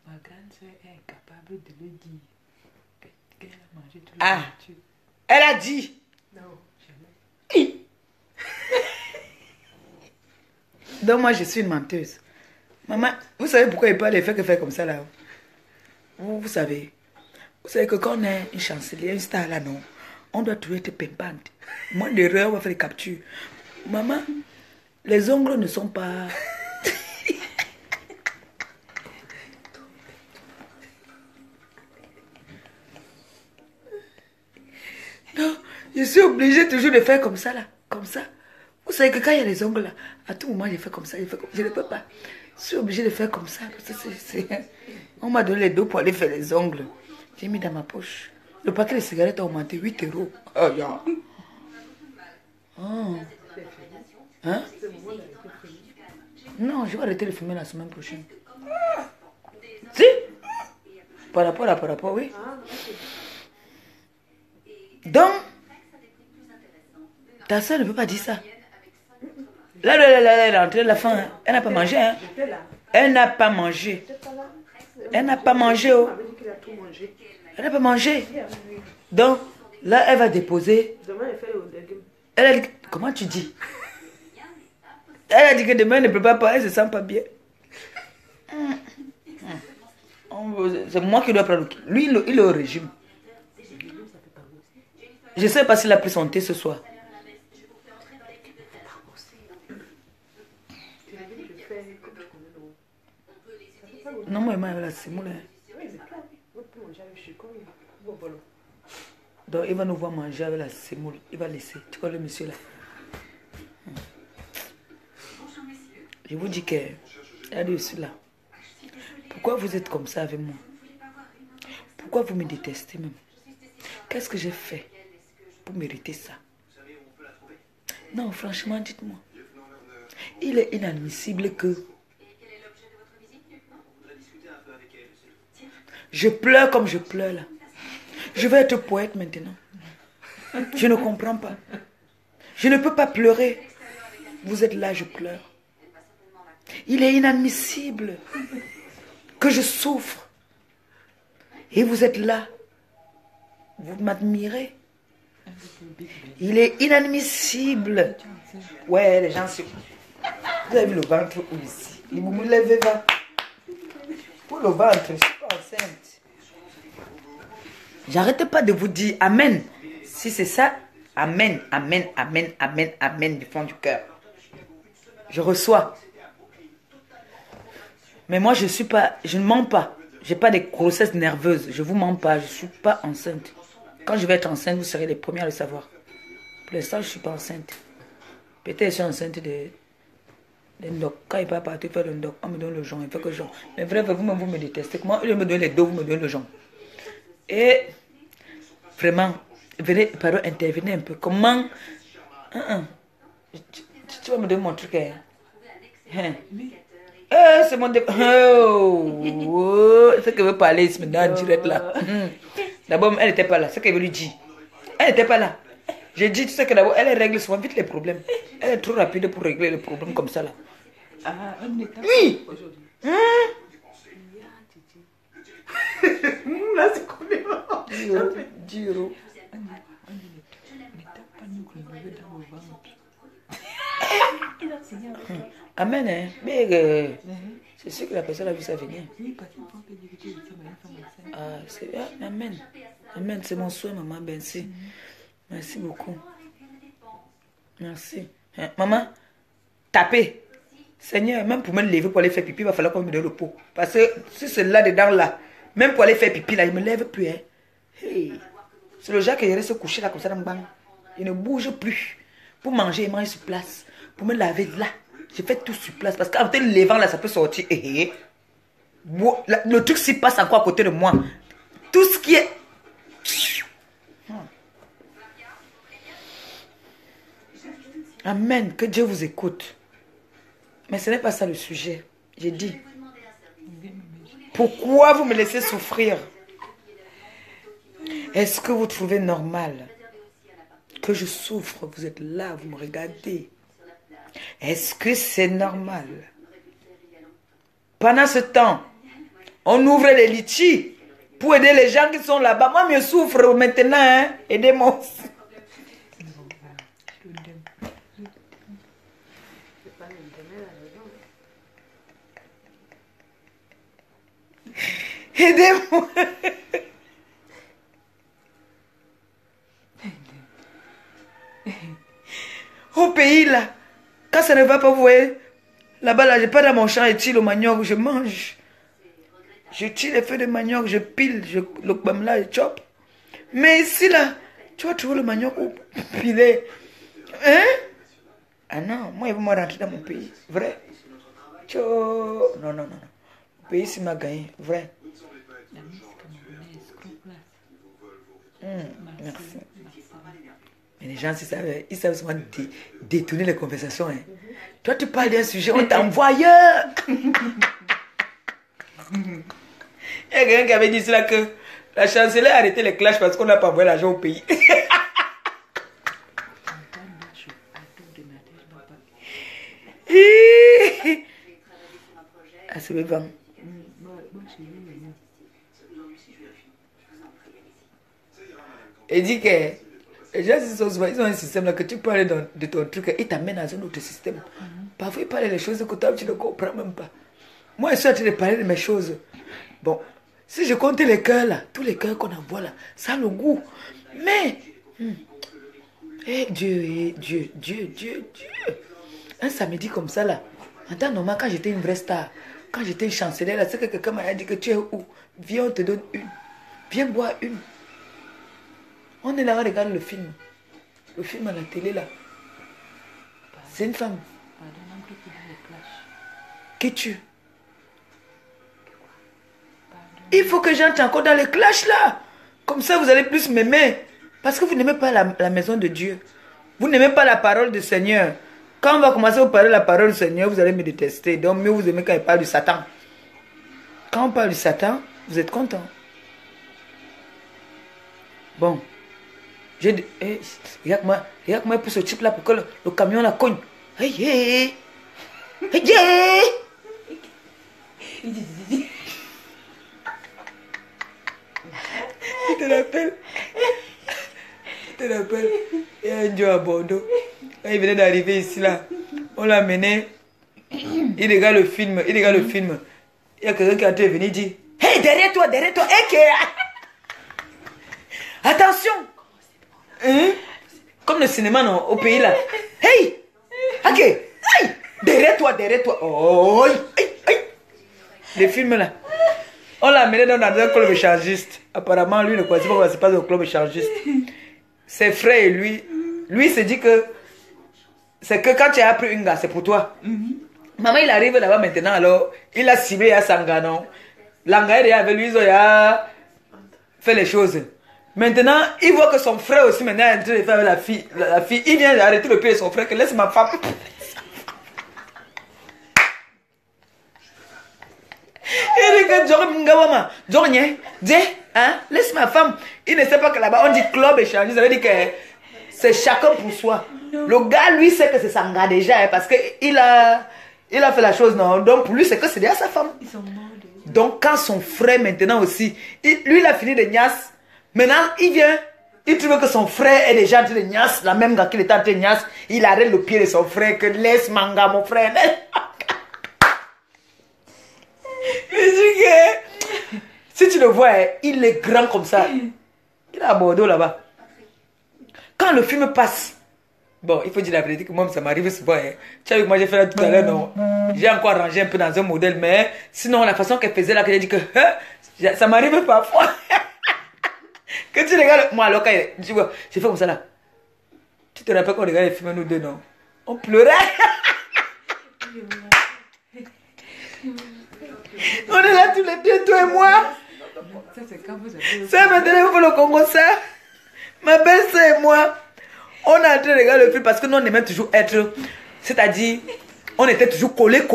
Ma grande soeur est incapable de le dire. Qu'elle a mangé tout le Ah, elle a dit. Non, jamais. Donc moi, je suis une menteuse. Maman, vous savez pourquoi il peut aller faire que faire comme ça là? Vous savez. Vous savez que quand on est une chancelière, une star là, non, on doit toujours être pimpante. Moins d'erreur, on va faire des captures. Maman, les ongles ne sont pas... Non, je suis obligée toujours de faire comme ça là, comme ça. Vous savez que quand il y a les ongles là, à tout moment je fais comme ça, je ne peux pas. Je suis obligée de faire comme ça. Parce que on m'a donné les dos pour aller faire les ongles. J'ai mis dans ma poche. Le paquet de cigarettes a augmenté 8 euros. Oh, yeah. Oh. Hein? Non, je vais arrêter de fumer la semaine prochaine. Si? Par rapport, oui. Donc, ta soeur ne peut pas dire ça. Là, elle est rentrée la faim. Elle n'a pas mangé. Hein. Elle n'a pas mangé. Elle n'a pas mangé. Oh. Elle n'a pas mangé. Donc, là, elle va déposer. Elle a dit, comment tu dis? Elle a dit que demain, elle ne prépare pas. Elle ne se sent pas bien. C'est moi qui dois prendre. Lui, il est au régime. Je ne sais pas s'il a pris son thé ce soir. Non, moi, il la semoule. Donc, il va nous voir manger avec la semoule. Il va laisser. Tu vois le monsieur là? Je vous dis que... Regardez, je suis là. Pourquoi vous êtes comme ça avec moi? Pourquoi vous me détestez même? Qu'est-ce que j'ai fait pour mériter ça? Non, franchement, dites-moi. Il est inadmissible que... Je pleure comme je pleure là. Je vais être poète maintenant. Je ne comprends pas. Je ne peux pas pleurer. Vous êtes là, je pleure. Il est inadmissible que je souffre. Et vous êtes là. Vous m'admirez. Il est inadmissible. Ouais, les gens se... Vous avez vu le ventre où ici? Il vous lève va. Pour le ventre, je ne suis pas enceinte. J'arrête pas de vous dire Amen. Si c'est ça, Amen, Amen, Amen, Amen, Amen du fond du cœur. Je reçois. Mais moi, je ne mens pas. Je n'ai pas de grossesse nerveuse. Je ne vous mens pas. Je ne suis pas enceinte. Quand je vais être enceinte, vous serez les premiers à le savoir. Pour l'instant, je ne suis pas enceinte. Peut-être que je suis enceinte de ndoc. Quand il part partir faire le ndoc, on me donne le jonc. Il fait que jonc. Mais bref, vous me détestez. Comment il me donne les dos, vous me donnez le jonc. Et vraiment, venez, pardon, intervenez un peu. Comment tu vas me donner mon truc. Hein? C'est mon c'est qu'elle veut parler maintenant en direct là. D'abord, elle n'était pas là. C'est qu'elle veut lui dire. Elle n'était pas là. J'ai dit, tu sais que d'abord, elle règle souvent vite les problèmes. Elle est trop rapide pour régler les problèmes comme ça là. Ah, oui. Là, c'est combien? 10 euros. Amen, hein. Mais c'est sûr que la personne a vu ça venir. Ah, amen. Amen, c'est mon souhait, maman. Merci. Merci beaucoup. Merci. Hein, maman, tapez. Seigneur, même pour me lever pour aller faire pipi, il va falloir qu'on me donne le pot. Parce que si c'est là-dedans, là, même pour aller faire pipi, là, il ne me lève plus. Hein. Hey. C'est le genre que j'irai se coucher là, comme ça, dans le banc. Il ne bouge plus. Pour manger, il mange sur place. Pour me laver là, je fais tout sur place. Parce qu'en te levant là, ça peut sortir. Le truc s'y passe encore à côté de moi. Tout ce qui est... Amen. Que Dieu vous écoute. Mais ce n'est pas ça le sujet. J'ai dit. Pourquoi vous me laissez souffrir? Est-ce que vous trouvez normal que je souffre? Vous êtes là, vous me regardez. Est-ce que c'est normal? Pendant ce temps, on ouvre les litchis pour aider les gens qui sont là-bas. Moi, je souffre maintenant. Hein? Aidez-moi. Aidez-moi. Au pays, là, quand ça ne va pas, vous voyez, là-bas, là, j'ai pas dans mon champ, je tire le manioc, je mange. Je tire les feuilles de manioc, je pile, le bam là, je chope. Mais ici, là, tu vas trouver le manioc ou piler. Hein? Ah non, moi, ils vont me rentrer dans mon pays. Vrai. Non, non, non. Le pays, c'est m'a gagné. Vrai. Merci. Mais les gens, ils savent souvent détourner les conversations. Hein. Toi, tu parles d'un sujet, on t'envoie ailleurs. Il y a quelqu'un qui avait dit cela que la chancelière a arrêté les clashs parce qu'on n'a pas envoyé l'argent au pays. Ah, c'est vivant. Il dit que les gens ils ont un système là que tu parles de ton truc et t'amènent dans un autre système. Parfois, ils parlent des choses que toi, tu ne comprends même pas. Moi, je suis en train de parler de mes choses. Bon, si je compte les cœurs là, tous les cœurs qu'on envoie là, ça a le goût. Mais, Dieu, Dieu. Un samedi comme ça là, en temps normal, quand j'étais une vraie star, quand j'étais une chancelière là, c'est que quelqu'un m'a dit que tu es où? Viens, on te donne une. Viens boire une. On est là, on regarde le film. Le film à la télé là. C'est une femme. Qui tue? Il faut que j'entre encore dans les clashs là. Comme ça, vous allez plus m'aimer. Parce que vous n'aimez pas la maison de Dieu. Vous n'aimez pas la parole du Seigneur. Quand on va commencer à vous parler de la parole du Seigneur, vous allez me détester. Donc, mieux vous aimez quand il parle du Satan. Quand on parle du Satan, vous êtes content. Bon. Regarde-moi pour ce type là pour que le camion la cogne. Hey. Tu te rappelles? Il y a un jour à Bordeaux. Quand il venait d'arriver ici là, on l'a amené. Il regarde le film. Il y a quelqu'un qui est en train de venir dire: hey, derrière toi. Attention! Hein? Comme le cinéma non, au pays là. Hey! Ok! Hey! Derrière toi. Oh! Hey! Les films là. On l'a amené dans un club échangiste. Apparemment, lui ne connaissait pas comment ça se passe au club échangiste. Ses frères et lui se dit que c'est que quand tu as pris une gars, c'est pour toi. Maman, il arrive là-bas maintenant, alors il a ciblé à Sangano. L'angaïde avec lui, il a fait les choses. Maintenant, il voit que son frère aussi maintenant est en train de faire avec la fille. Il vient d'arrêter le pied de son frère, que laisse ma femme. Il dit que laisse ma femme. Il ne sait pas que là-bas on dit club échangiste, ça veut dire que c'est chacun pour soi. Le gars, lui, sait que c'est Sanga déjà, parce qu'il a fait la chose, non. Donc pour lui, c'est que c'est déjà sa femme. Donc quand son frère maintenant aussi, lui, il a fini de niasse. Maintenant, il vient, il trouve que son frère est déjà en train de niasse, la même gars qu'il est en train de niasse. Il arrête le pied de son frère, que laisse manga, mon frère. Il dit que si tu le vois, il est grand comme ça. Il est à Bordeaux là-bas. Quand le film passe, bon, il faut dire la vérité que moi, ça m'arrive souvent. Tu as vu que moi j'ai fait là tout à l'heure, non? J'ai encore rangé un peu dans un modèle, mais sinon, la façon qu'elle faisait là, que j'ai dit que ça m'arrive parfois. Que tu regardes, moi alors quand tu vois, j'ai fait comme ça là. Tu te rappelles qu'on regardait les films nous deux, non? On pleurait. On est là tous les deux, toi et moi. Ça, c'est quand vous avez... Ça, maintenant, vous faites le Congo, ça. Ma belle-sœur et moi, on a en train de regarder le film parce que nous, on aimait toujours être... C'est-à-dire, on était toujours collés.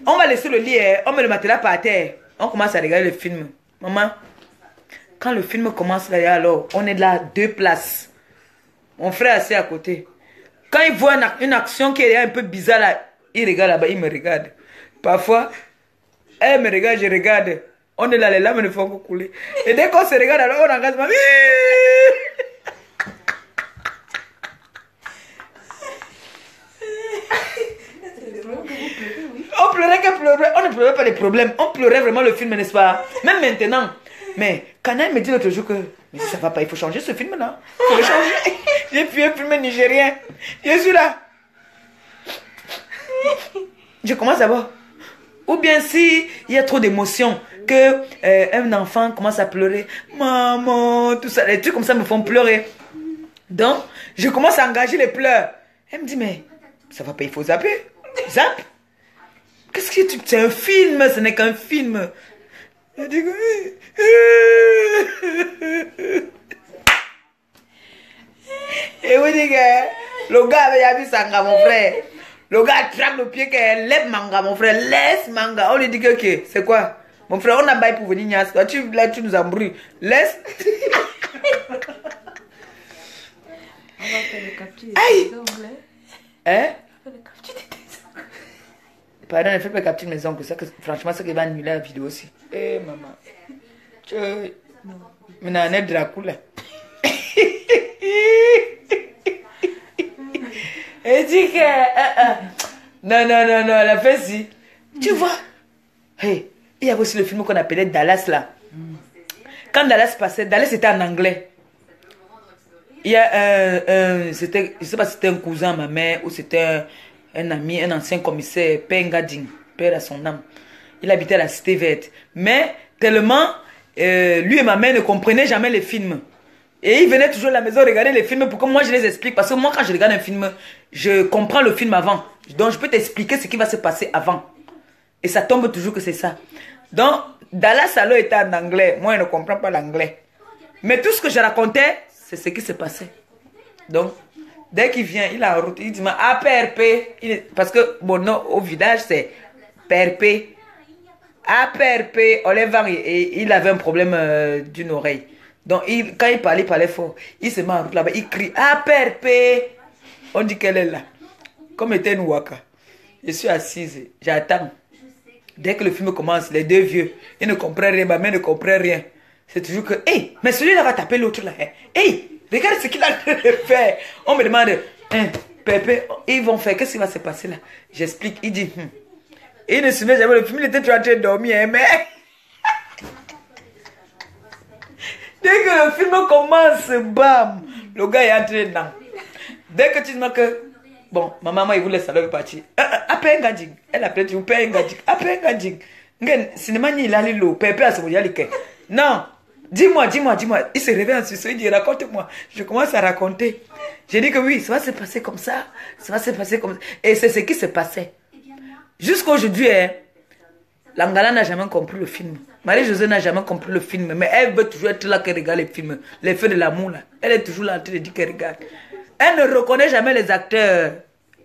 On va laisser le lit, on met le matelas par terre. On commence à regarder le film. Maman, quand le film commence là, alors, on est là, 2 places. Mon frère est assis à côté. Quand il voit une action qui est un peu bizarre là, il regarde là-bas, il me regarde. Parfois, elle me regarde, je regarde. On est là, les larmes ne font que couler. Et dès qu'on se regarde, alors on engage. On pleurait que pleurait. On ne pleurait pas les problèmes. On pleurait vraiment le film, n'est-ce pas? Même maintenant. Mais quand elle me dit l'autre jour que mais ça va pas, il faut changer ce film-là. Il faut le changer. J'ai vu un film nigérien. Je suis là. Je commence à voir. Ou bien si il y a trop d'émotions, que un enfant commence à pleurer, maman, tout ça, les trucs comme ça me font pleurer. Donc, je commence à engager les pleurs. Elle me dit, mais ça va pas, il faut zapper. Zap. Qu'est-ce que tu... C'est un film, ce n'est qu'un film. Je dis, et oui, dit que le gars avait vu Sanga, mon frère. Le gars attrape le pied qu'elle lève manga, mon frère, laisse manga. On lui dit que, ok, c'est quoi? Mon frère, on a bail pour venir nias. Toi, là, tu nous embrouilles. Laisse. On va faire le capture Aïe. des ongles. Hein? On va faire le capture des ongles. Pardon, ne fais pas capture mes ongles. Ça, franchement, ça qui va annuler la vidéo aussi. Eh, maman. Tu... Non. Maintenant, on est Dracula. Et dit que... Non, non, non, non, elle a fait si. Tu vois? Hey, il y avait aussi le film qu'on appelait Dallas là. Quand Dallas passait, Dallas c'était en anglais. Il y a c'était, je sais pas si c'était un cousin à ma mère ou c'était un ami, un ancien commissaire, Père Ngading, père à son âme. Il habitait à la Cité Verte. Mais tellement, lui et ma mère ne comprenaient jamais les films. Et ils venaient toujours à la maison regarder les films pour que moi je les explique. Parce que moi quand je regarde un film, je comprends le film avant. Donc je peux t'expliquer ce qui va se passer avant. Et ça tombe toujours que c'est ça. Donc Dallas alors était en anglais. Moi je ne comprends pas l'anglais. Mais tout ce que je racontais, c'est ce qui se passait. Donc dès qu'il vient, il est en route. Il dit ah PRP. Parce que mon nom au village c'est PRP. Ah PRP. On les varie. Et il avait un problème d'une oreille. Donc, quand il parlait fort. Il se met en route là-bas, il crie, ah, PRP. On dit qu'elle est là. Comme était une waka. Je suis assise, j'attends. Dès que le film commence, les deux vieux, ils ne comprennent rien, ma mère ne comprend rien. C'est toujours que, hey, mais celui-là va taper l'autre là. Hein. Hey, regarde ce qu'il a de faire. On me demande, hein, PRP, ils vont faire, qu'est-ce qui va se passer là? J'explique, il dit, Il ne se met jamais le film, il était toujours en train de dormir, hein, mais... Dès que le film commence, bam, le gars est entré dedans. Dès que tu dis que, bon, ma maman, il voulait savoir partir. Après un gadjing, elle appelle tu payes un gadjing. Après un gadjing, cinéma ni il a l'eau, pépé à ce moment-là. Non, dis-moi. Il se réveille en suisse, il dit raconte-moi. Je commence à raconter. J'ai dit que oui, ça va se passer comme ça, ça va se passer comme ça. Et c'est ce qui se passait. Jusqu'à aujourd'hui, Langala n'a jamais compris le film. Marie-Josée n'a jamais compris le film. Mais elle veut toujours être là qu'elle regarde les films. Les feux de l'amour là. Elle est toujours là en train de dire qu'elle regarde. Elle ne reconnaît jamais les acteurs.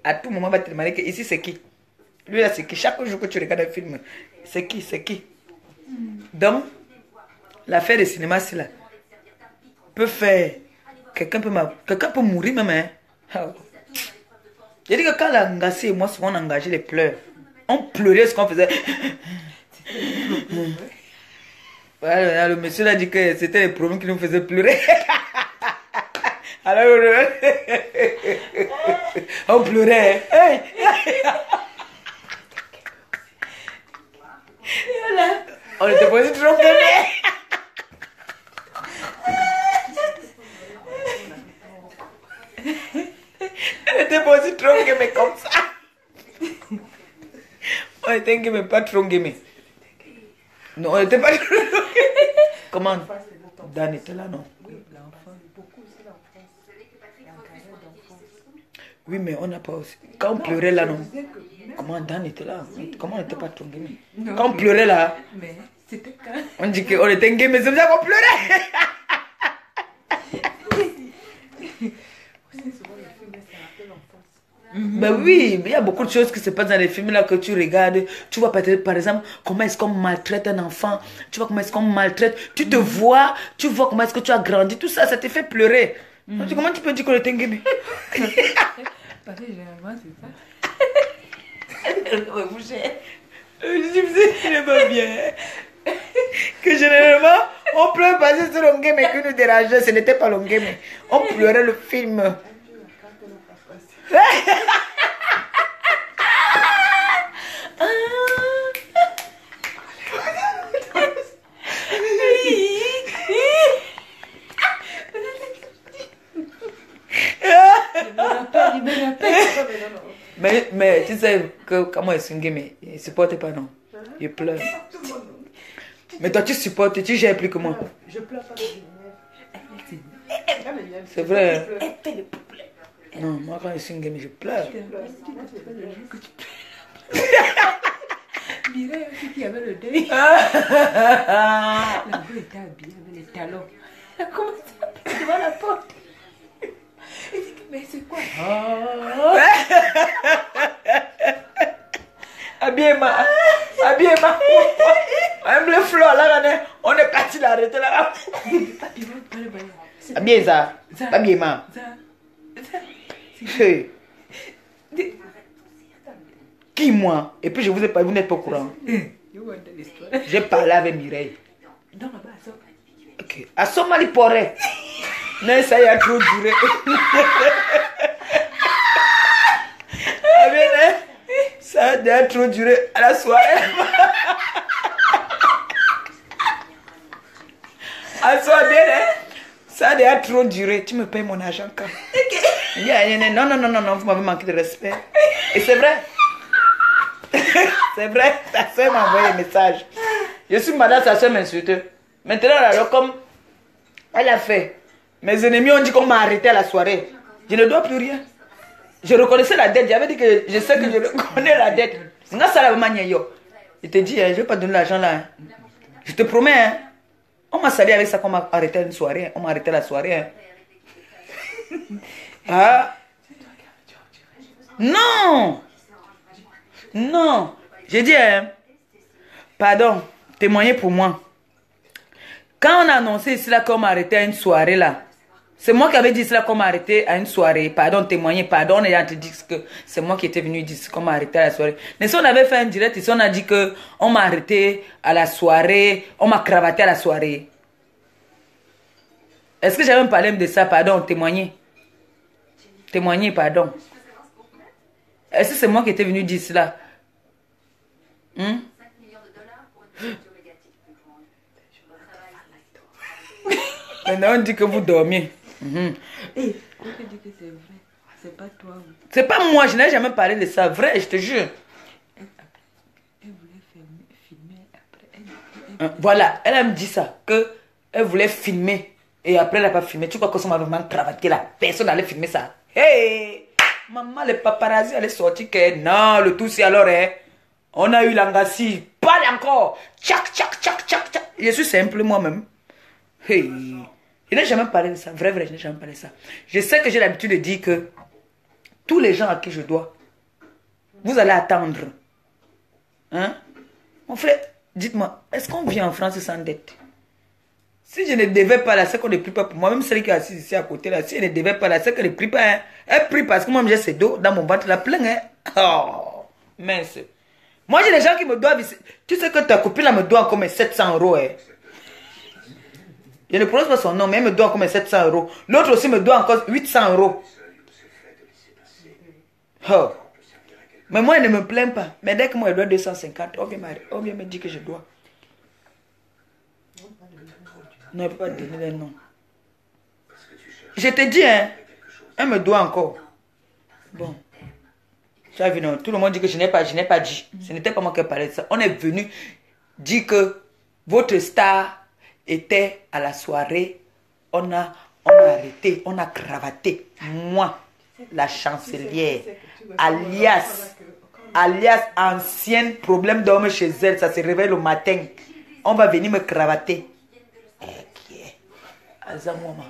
À tout moment, elle va te demander que ici c'est qui. Lui là c'est qui. Chaque jour que tu regardes un film, c'est qui. Donc, l'affaire de cinéma c'est là. Peut faire. Quelqu'un peut mourir même. Hein. J'ai dit que quand Langassi et moi souvent on engageait les pleurs. On pleurait ce qu'on faisait. Voilà, le monsieur a dit que c'était les problèmes qui nous faisaient pleurer. Alors, on pleurait. On était posé trop gagné. Elle était posée trop gagné comme ça. On était gagné, pas trop gagné. Non, on n'était pas trop gagné. Comment? Dan était là, non? Oui, mais on n'a pas aussi. Quand on pleurait là, non? Comment Dan était là? Comment on n'était pas trop gagné? Quand on pleurait là, mais c'était quand... on dit qu'on était gagné, mais c'est ça qu'on pleurait. Ben oui, il y a beaucoup de choses qui se passent dans les films là que tu regardes. Tu vois peut-être par exemple comment est-ce qu'on maltraite un enfant. Tu vois comment est-ce qu'on maltraite. Tu te vois, tu vois comment est-ce que tu as grandi. Tout ça, ça te fait pleurer. Donc, comment tu peux dire qu'on est engagé? Parce que généralement c'est ça. Je me dis, il n'est pas bien. Que généralement, on pleure parce que c'est l'ongame qui nous dérangeait. Ce n'était pas l'ongame. On pleurait le film. Mais tu sais que comment est-ce que il ne supporte pas, non? Il pleure. Mais toi, tu supportes, tu gères plus que moi. Je pleure pas. C'est vrai. Non, moi quand je suis game, je pleure. Mireille aussi qui avait le deuil. La boule était habillée avec les talons. Elle a commencé à passer devant la porte. Elle dit, mais c'est quoi? Habillez-moi. Habillez-moi. Même le flot là, on est parti l'arrêter là. Habillez ça. Habillez-moi. Qui moi? Et puis je vous ai pas, vous n'êtes pas au courant. J'ai parlé avec Mireille. Ok. À Somali pourrait. Mais ça y a trop duré. Ça a trop duré à la soirée. À soirée, ça a trop duré. Tu me payes mon argent quand? Non, vous m'avez manqué de respect. Et c'est vrai. C'est vrai, ta soeur m'a envoyé un message. Je suis madame, sa soeur m'insulte. Maintenant, alors, comme elle a fait, mes ennemis ont dit qu'on m'a arrêté à la soirée. Je ne dois plus rien. Je reconnaissais la dette. J'avais dit que je sais que je reconnais la dette. Je te dis, je ne vais pas donner l'argent là. Je te promets. Hein. On m'a sali avec ça qu'on m'a arrêté une soirée. On m'a arrêté la soirée. Hein. Ah. Non. Non. J'ai dit, hein, pardon, témoignez pour moi. Quand on a annoncé ici là qu'on m'a arrêté à une soirée là, c'est moi qui avais dit cela qu'on m'a arrêté à une soirée. Pardon, témoigner, pardon, on a dit que c'est moi qui étais venu dire qu'on m'a arrêté à la soirée. Mais si on avait fait un direct ici, on a dit qu'on m'a arrêté à la soirée, on m'a cravaté à la soirée. Est-ce que j'avais même parlé de ça? Pardon, témoigner. Témoigner, pardon. Est-ce que c'est moi qui étais venu dire cela? Maintenant, on dit que vous dormiez. Et pourquoi tu dis que c'est vrai? C'est pas toi. C'est pas moi, je n'ai jamais parlé de ça. Vrai, je te jure. Elle voulait filmer après. Voilà, elle me dit ça. Elle voulait filmer. Et après, elle n'a pas filmé. Tu crois que ça m'a vraiment cravaté là? Personne n'allait filmer ça. Hey! Maman, les paparazzi allaient sortir que non, le tout c'est alors, hein. On a eu l'angassi. Parle encore. Tchac, tchac, tchac, tchac, tchac. Je suis simple moi-même. Hey! Je n'ai jamais parlé de ça. Vrai, je n'ai jamais parlé de ça. Je sais que j'ai l'habitude de dire que tous les gens à qui je dois, vous allez attendre. Hein? Mon frère, dites-moi, est-ce qu'on vient en France sans dette? Si je ne devais pas là, c'est qu'on ne prie pas pour moi. Même celle qui est assise ici à côté là, si je ne devais pas là, c'est qu'elle ne prie pas. Hein? Elle prie parce que moi j'ai ces dos dans mon ventre là plein. Hein? Oh, mince. Moi j'ai des gens qui me doivent ici. Tu sais que ta copine là me doit encore mes 700 €. Hein? Je ne prononce pas son nom, mais elle me doit encore mes 700 €. L'autre aussi me doit encore 800 €. Oh. Mais moi, elle ne me plaint pas. Mais dès que moi, elle doit 250, on vient me dire que je dois. Non, elle ne peut pas donner les noms. Je te dis, hein, elle me doit encore. Bon. Tu as vu, non? Tout le monde dit que je n'ai pas dit. Ce n'était pas moi qui parlais de ça. On est venu dire que votre star était à la soirée. On a arrêté, on a cravaté. Moi, la chancelière, alias ancienne problème d'homme chez elle, ça se réveille le matin. On va venir me cravater. Azamouama.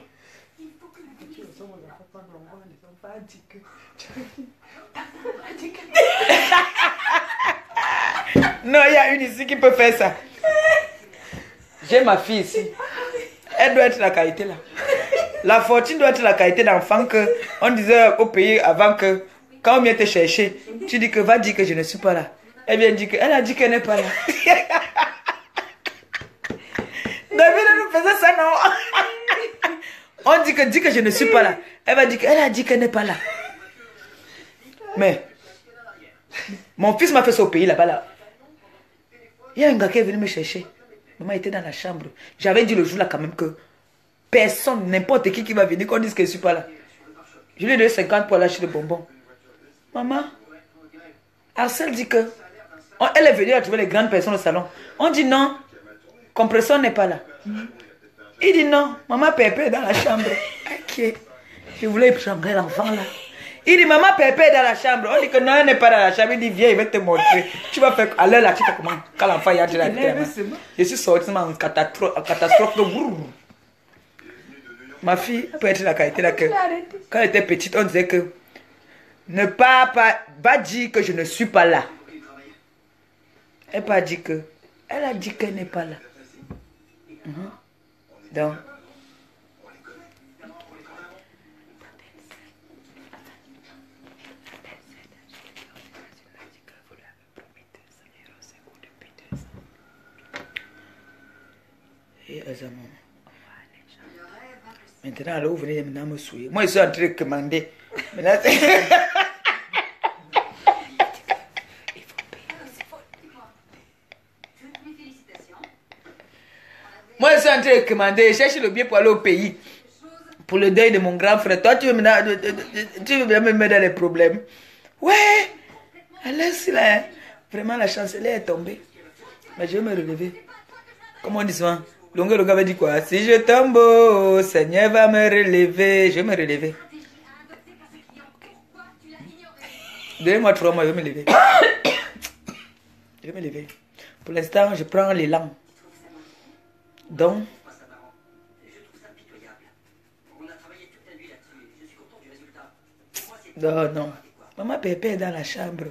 Non, il y a une ici qui peut faire ça. J'ai ma fille ici. Elle doit être la qualité là. La fortune doit être la qualité d'enfant que on disait au pays avant que quand on vient te chercher, tu dis que va dire que je ne suis pas là. Elle vient dire qu'elle a dit qu'elle n'est pas là. David nous faisait ça, non? On dit que je ne suis pas là. Elle va dire qu'elle a dit qu'elle n'est pas là. Mais, mon fils m'a fait ça au pays là-bas là. Il y a un gars qui est venu me chercher. Maman était dans la chambre. J'avais dit le jour là quand même que personne, n'importe qui va venir, qu'on dise que je ne suis pas là. Je lui ai donné 50 pour lâcher le bonbon. Maman, Arcel dit que elle est venue à trouver les grandes personnes au salon. On dit non, compresseur n'est pas là. Il dit non, maman Pépé est dans la chambre. Ok. Je voulais prendre l'enfant là. Il dit maman Pépé est dans la chambre. On dit que non, elle n'est pas dans la chambre. Il dit viens, il va te montrer. Tu vas faire à l'heure là, tu fais comment? Quand l'enfant y a de la tête. Je suis sorti en catastrophe de brrr. Ma fille peut être la qualité là que quand elle était petite, on disait que ne pas dire que je ne suis pas là. Elle n'a pas dit que. Elle a dit qu'elle n'est pas là. Donc. Et maintenant, là, vous venez maintenant me souiller. Moi, je suis en train de commander. Maintenant, moi, je suis en train de commander. Je cherche le billet pour aller au pays. Pour le deuil de mon grand frère. Toi, tu veux bien me mettre dans les problèmes. Ouais. Laisse là. Vraiment, la chancelière est tombée. Mais je vais me relever. Comment on dit souvent? Le gars avait dit quoi? Si je tombe, oh, Seigneur va me relever. Je vais me relever. Donnez-moi 3 mois, je vais me lever. Je vais me lever. Pour l'instant, je prends l'élan. Donc. Non, non. Maman Pépé est dans la chambre.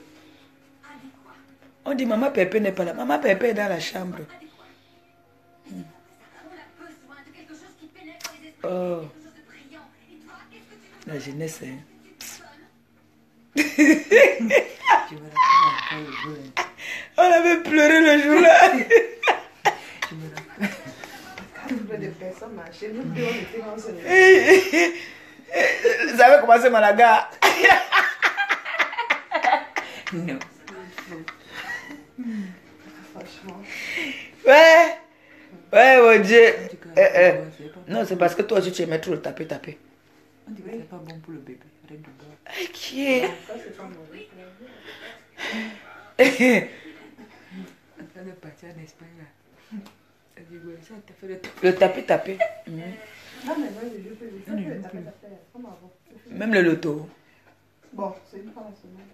On dit maman Pépé n'est pas là. Maman Pépé est dans la chambre. Oh. La jeunesse, hein. On avait pleuré le jour-là. Vous avez commencé Malaga. Non. Ouais. Ouais, mon Dieu. Non, c'est parce que toi aussi tu aimais trop le taper. On dit que c'est pas bon pour le bébé. Arrête de boire. Qui est? En train de partir en Espagne là. Ça dit ouais, ça t'a fait le taper. Même le loto. Bon, c'est une fois la semaine.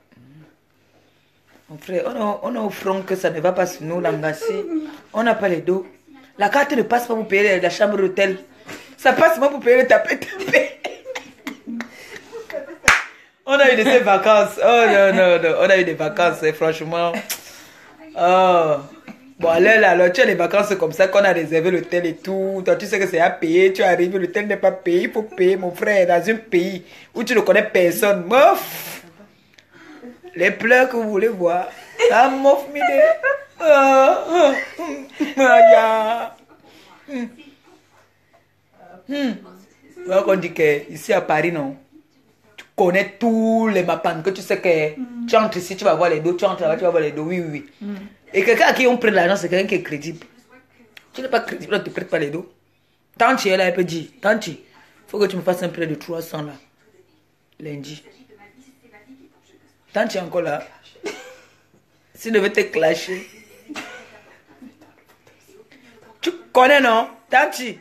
Mon frère, on a au front que ça ne va pas sur nous, l'angassi. On n'a pas les dos. La carte ne passe pas pour payer la chambre d'hôtel. Ça passe pas pour payer le taper. On a eu de ces vacances. Oh non. On a eu des vacances, franchement. Oh. Bon, alors, tu as les vacances comme ça qu'on a réservé l'hôtel et tout. Toi, tu sais que c'est à payer. Tu arrives, l'hôtel n'est pas payé. Il faut payer, mon frère, dans un pays où tu ne connais personne. Mouf. Les pleurs que vous voulez voir. Ça m'offre m'idée. Donc on dit que ici à Paris, non, tu connais tous les mappans, que tu sais que tu entres ici, tu vas voir les dos, tu entres là-bas, tu vas voir les dos, oui. Et quelqu'un à qui on prête l'argent, c'est quelqu'un qui est crédible. Tu n'es pas crédible, on ne te prête pas les dos. Tant tu es là, elle peut dire, tant tu, faut que tu me fasses un prêt de 300 là, lundi. Tant tu es encore là, si je veux te clasher. Tu connais, non? Tanti.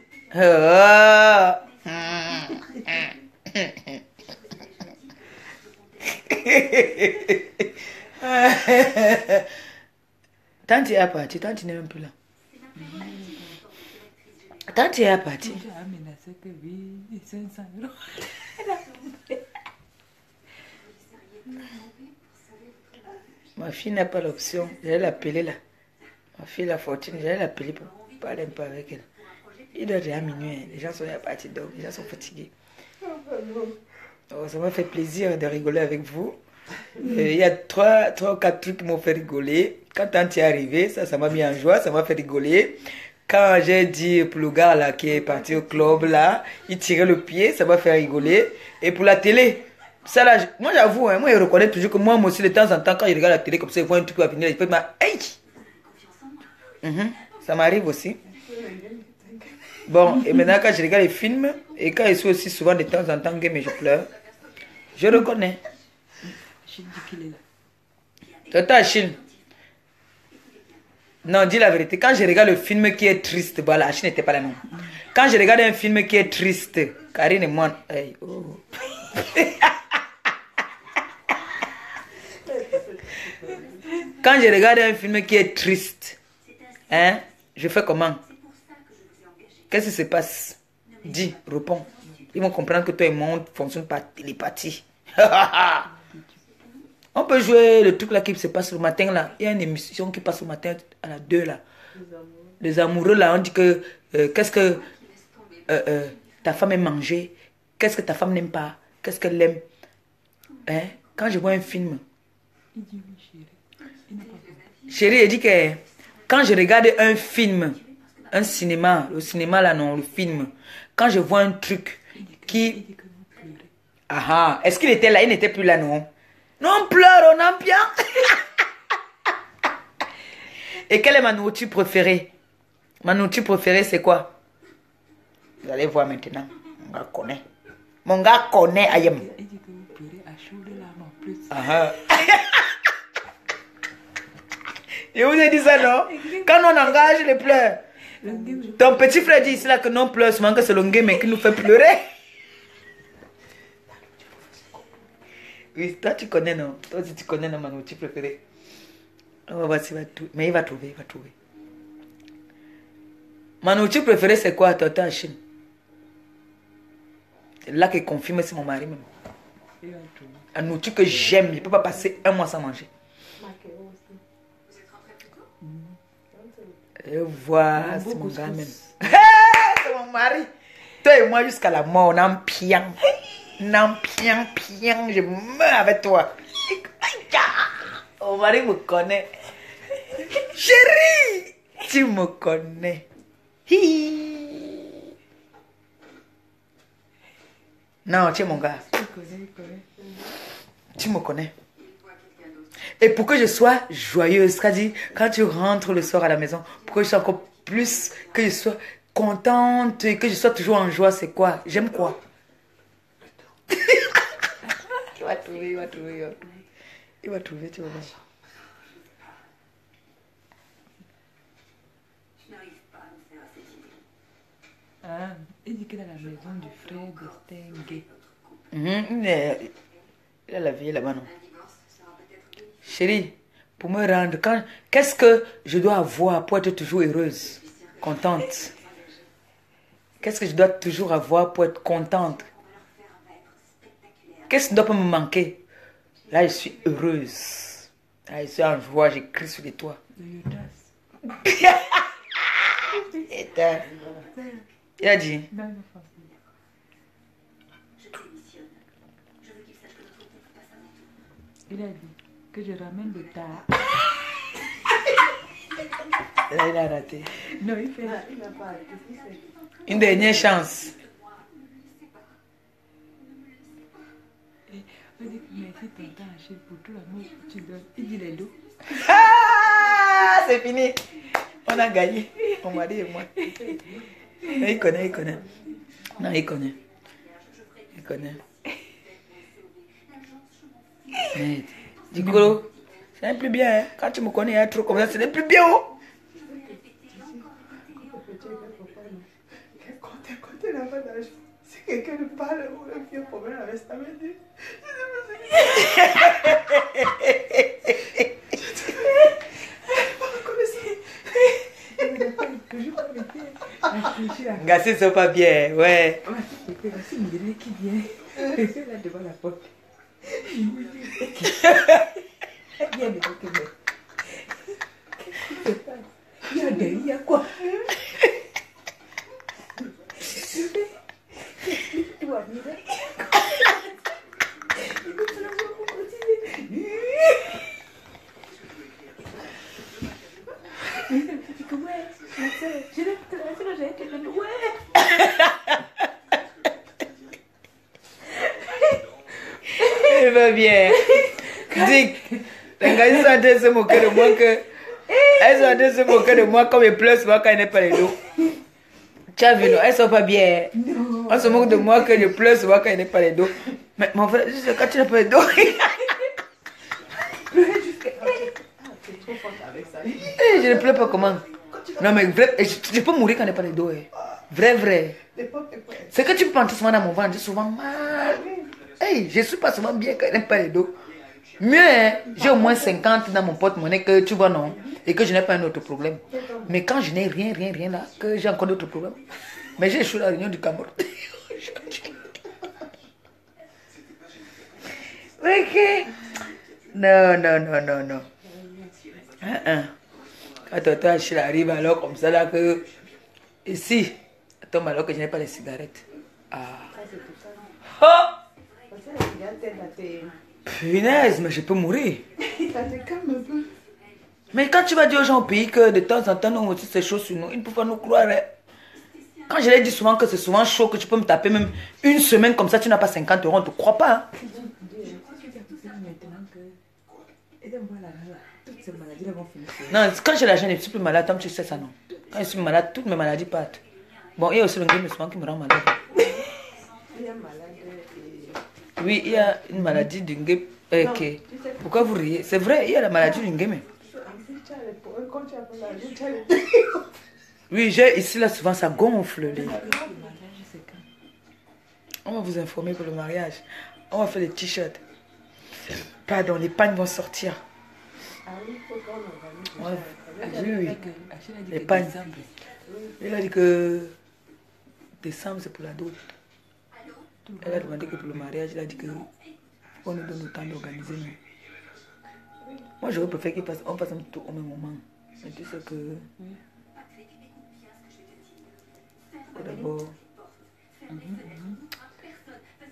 Tanti est parti. Tanti n'est même plus là. Tanti est parti. J'ai aménagé que oui, 500 €. Ma fille n'a pas l'option. J'allais l'appeler là. Ma fille, la fortune, j'allais l'appeler pour parler un peu avec elle. Il doit être à minuit. Les gens sont à partir donc les gens sont fatigués. Oh, ça m'a fait plaisir de rigoler avec vous. Il y a trois ou quatre trucs qui m'ont fait rigoler. Quand Tante est arrivée, ça m'a mis en joie, ça m'a fait rigoler. Quand j'ai dit pour le gars là qui est parti au club là, il tirait le pied, ça m'a fait rigoler. Et pour la télé, ça là, moi j'avoue, hein, moi je reconnais toujours que moi aussi de temps en temps quand je regarde la télé comme ça, je vois un truc qui va venir, il fait ma hey! Ça m'arrive aussi. Bon, et maintenant quand je regarde les films, et quand je suis aussi souvent de temps en temps game et je pleure, je reconnais. Je dis qu'il est là. Tata Chine. Non, dis la vérité. Quand je regarde le film qui est triste, voilà, Achille n'était pas là non. Quand je regarde un film qui est triste, Karine et moi, hey, oh. Quand je regarde un film qui est triste, hein, je fais comment? Qu'est-ce qui se passe? Dis, réponds. Ils vont comprendre que toi et moi, on fonctionne par télépathie. On peut jouer le truc là qui se passe le matin là. Il y a une émission qui passe le matin à la 2 là. Les amoureux là, on dit que qu'est-ce que ta femme aime manger, qu'est-ce que ta femme n'aime pas, qu'est-ce qu'elle aime. Hein? Quand je vois un film. Il dit oui, chérie. Il n'a pas compris. Chérie, elle dit que quand je regarde un film, un cinéma, le cinéma là non, le film, quand je vois un truc qui... Il dit que vous pleurez. Ah, est-ce qu'il était là? Il n'était plus là, non? Non, on pleure, on en bien. Et quelle est ma nourriture préférée? Ma nourriture préférée, c'est quoi? Vous allez voir maintenant. Mon gars connaît. Mon gars connaît, Ayem. Il dit que vous pleurez à chaud de larmes en plus. Ah. Je vous ai dit ça, non? Quand on engage les pleurs. Ton petit frère dit ici là que non pleure, seulement que c'est le game qui nous fait pleurer. Oui, toi tu connais, non? Toi aussi tu connais, non, ma nourriture préférée. On va voir s'il va trouver. Mais il va trouver, il va trouver. Ma nourriture préférée, c'est quoi, Tata Chine? C'est là qu'il confirme, c'est mon mari même. Il va trouver. La nourriture que j'aime, je ne peux pas passer un mois sans manger. Et voilà, c'est mon gars même. C'est mon mari. Toi et moi jusqu'à la mort, on en piang. Non, piang, je meurs avec toi. Mon mari me connaît. Chérie, tu me connais. Hi. Non, tu es mon gars. Il connaît. Tu me connais. Et pour que je sois joyeuse, c'est-à-dire quand tu rentres le soir à la maison, pour que je sois encore plus, que je sois contente et que je sois toujours en joie, c'est quoi? J'aime quoi? Il va trouver, il va trouver. Il va trouver, tu vas voir. Ah, il dit qu'il est à la maison du frère de Stengue. Il a la vie là-bas, non? Chérie, pour me rendre, qu'est-ce que je dois avoir pour être toujours heureuse, contente? Qu'est-ce que je dois toujours avoir pour être contente? Qu'est-ce qui ne doit pas me manquer? Là, je suis heureuse. Là, je suis en joie, j'écris sur les toits. Il a dit. Il a dit que je ramène le tas. Là, il a raté. Non, il fait. Il n'a pas arrêté. Une dernière chance. On dit merci tonton Achille pour tout l'amour que tu donnes. Il dit les dos. Ah, c'est fini. On a gagné. Mon mari et moi. Mais il connaît, il connaît. Non, il connaît. Il connaît. Mais, du coup, ce n'est plus bien. Hein. Quand tu me connais hein, trop comme ça, ce n'est plus bien. Oh. Quand elle n'a pas d'argent, si quelqu'un lui parle ou un vieux problème avec sa mère, Gassi, c'est pas bien, ouais. C'est une gueule qui vient. C'est là devant la porte. Il y a des trucs. Il y a des, il y a quoi? Elle va bien. Dis, les gars, ils sont en train de se moquer de moi que... Elles sont en train de se moquer de moi comme ils pleurent souvent quand il n'est pas les dos. Tu as vu, non? Elles sont pas bien. Non. On se moque de moi que je pleure souvent quand il n'est pas les dos. Mais mon frère, juste quand tu n'as pas les dos. Je ne pleure pas comment? Non mais vrai, je peux mourir quand il n'est pas les dos. Vrai, vrai. C'est que tu peux penser souvent dans mon ventre, j'ai souvent mal. Hey, je ne suis pas souvent bien quand il n'est pas les dos. Mieux, hein, j'ai au moins 50 dans mon porte-monnaie que tu vois, non? Et que je n'ai pas un autre problème. Mais quand je n'ai rien là, que j'ai encore d'autres problèmes. Mais j'ai échoué à la réunion du Cameroun. Ok. Non. Quand Tonton Achille arrive alors comme ça là que... Ici, tombe alors que je n'ai pas les cigarettes. Ah. Oh! Punaise, mais je peux mourir. Mais quand tu vas dire aux gens au pays que de temps en temps, nous aussi c'est chaud sur nous, ils ne peuvent pas nous croire. Hein. Quand je leur dis souvent que c'est souvent chaud, que tu peux me taper même une semaine comme ça, tu n'as pas 50 euros, on ne te croit pas. Hein. Non, quand j'ai l'argent, je ne suis plus malade, comme tu sais ça, non. Quand je suis malade, toutes mes maladies partent. Bon, il y a aussi le game souvent qui me rend malade. Oui, il y a une maladie du game. Ok. Pourquoi vous riez? C'est vrai, il y a la maladie du game. Oui, j'ai ici là souvent ça gonfle. On va vous informer pour le mariage. On va faire des t-shirts. Pardon, les pagnes vont sortir. Ouais. Oui. Les pagnes. Il a dit que décembre c'est pour la dot. Elle a demandé que pour le mariage, il a dit que on nous donne le temps d'organiser. Moi, j'aurais préféré qu'on fasse un tour au même moment. Mais tu sais que... D'abord...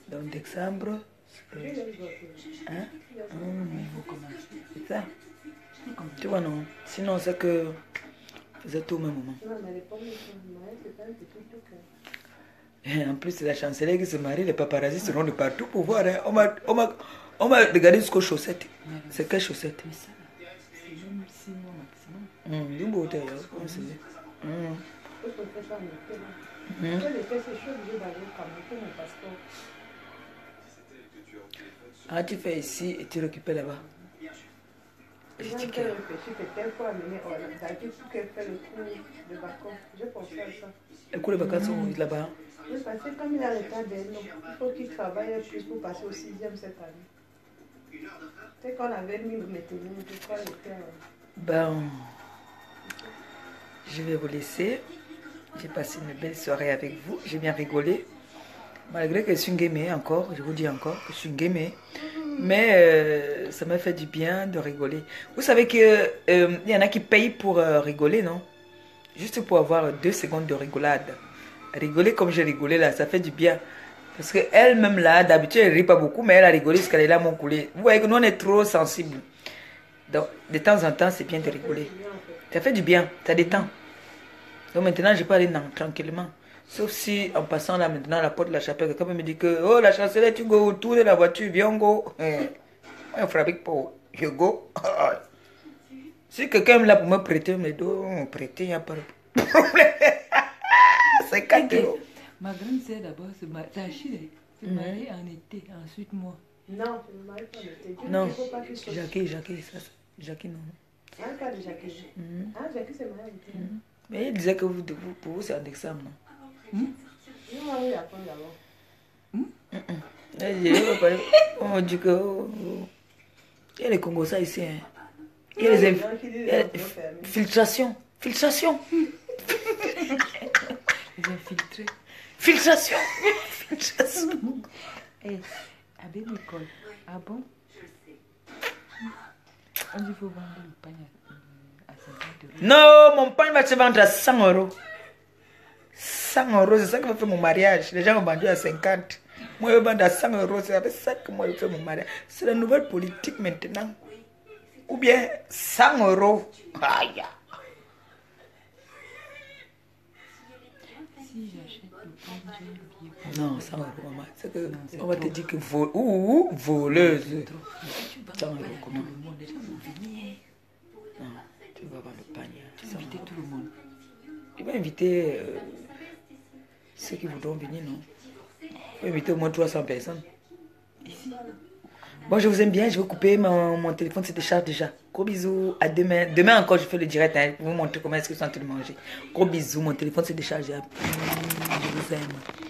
Dans décembre... Hein? C'est ça? Tu vois, non? Sinon, c'est que... Vous êtes tout au même moment. Et en plus, c'est la chancelière qui se marie, les paparazzis seront de partout pour voir. Hein. On m'a regardé jusqu'aux chaussettes. C'est quelles chaussettes? C'est même 6 mois maximum. D'une beauté, comme c'est. Ah, tu fais ici et tu récupères là-bas. Je réfléchis peut-être pour amener d'habitude qu'elle fait le cours de vacances. Je pensais à ça. Le cours de vacances sont là-bas. Oui, parce que comme il a l'état d'elle, il faut qu'il travaille plus pour passer au 6e cette année. C'est qu'on avait mis maintenant, je crois, l'état. Bon, je vais vous laisser. J'ai passé une belle soirée avec vous. J'ai bien rigolé. Malgré que je suis une gamée encore, je vous dis encore que je suis une gamée. Mais ça m'a fait du bien de rigoler. Vous savez qu'il y en a qui payent pour rigoler, non? Juste pour avoir 2 secondes de rigolade. Rigoler comme j'ai rigolé là, ça fait du bien. Parce qu'elle-même là, d'habitude, elle ne rit pas beaucoup, mais elle a rigolé jusqu'à là, mon coulé. Vous voyez que nous, on est trop sensibles. Donc, de temps en temps, c'est bien de rigoler. Ça fait du bien, ça détend. Donc maintenant, je peux aller tranquillement. Sauf si, en passant là maintenant à la porte de la chapelle, quelqu'un me dit que, oh, la chancelière, tu go, tourne la voiture, viens, go. Moi, je fabrique pas, je go. Si quelqu'un est là pour me prêter mes dos, prêter, il n'y a pas de problème. C'est 4 euros. Ma grande sœur d'abord se marie en été, ensuite moi. Non, je ne me marie pas en été. Non, Jackie, non. Ah, pas de Jackie. Ah, Jackie c'est marié en été. Mais il disait que pour vous, c'est en décembre, non? Je m'en vais apprendre d'abord. On dit que... Il y a les Congolais ici. Hein. Il y a les filtrations. Filtration. Ils ont filtré. Filtration. Eh, avec l'école. Ah bon? On dit qu'il faut vendre le pain à 50 euros. Non, mon pain va se vendre à 100 euros. 100 euros, c'est ça que je fais mon mariage. Les gens ont vendu à 50. Moi, je vends à 100 euros. C'est avec ça que moi, je fais mon mariage. C'est la nouvelle politique maintenant. Ou bien 100 euros. Aïe. Si j'achète le Non, 100 euros, maman. C'est que on va te dire que voleuse. 100 euros, comment? Non, tu vas pas me panier. Inviter tout le monde. Tu vas inviter ceux qui voudront venir, non? Tu vas inviter au moins 300 personnes. Ici. Bon, je vous aime bien. Je vais couper mon téléphone, se décharge déjà. Gros bisous. À demain. Demain encore, je fais le direct hein, pour vous montrer comment est-ce que je suis en train de manger. Gros bisous. Mon téléphone se décharge. Je vous aime.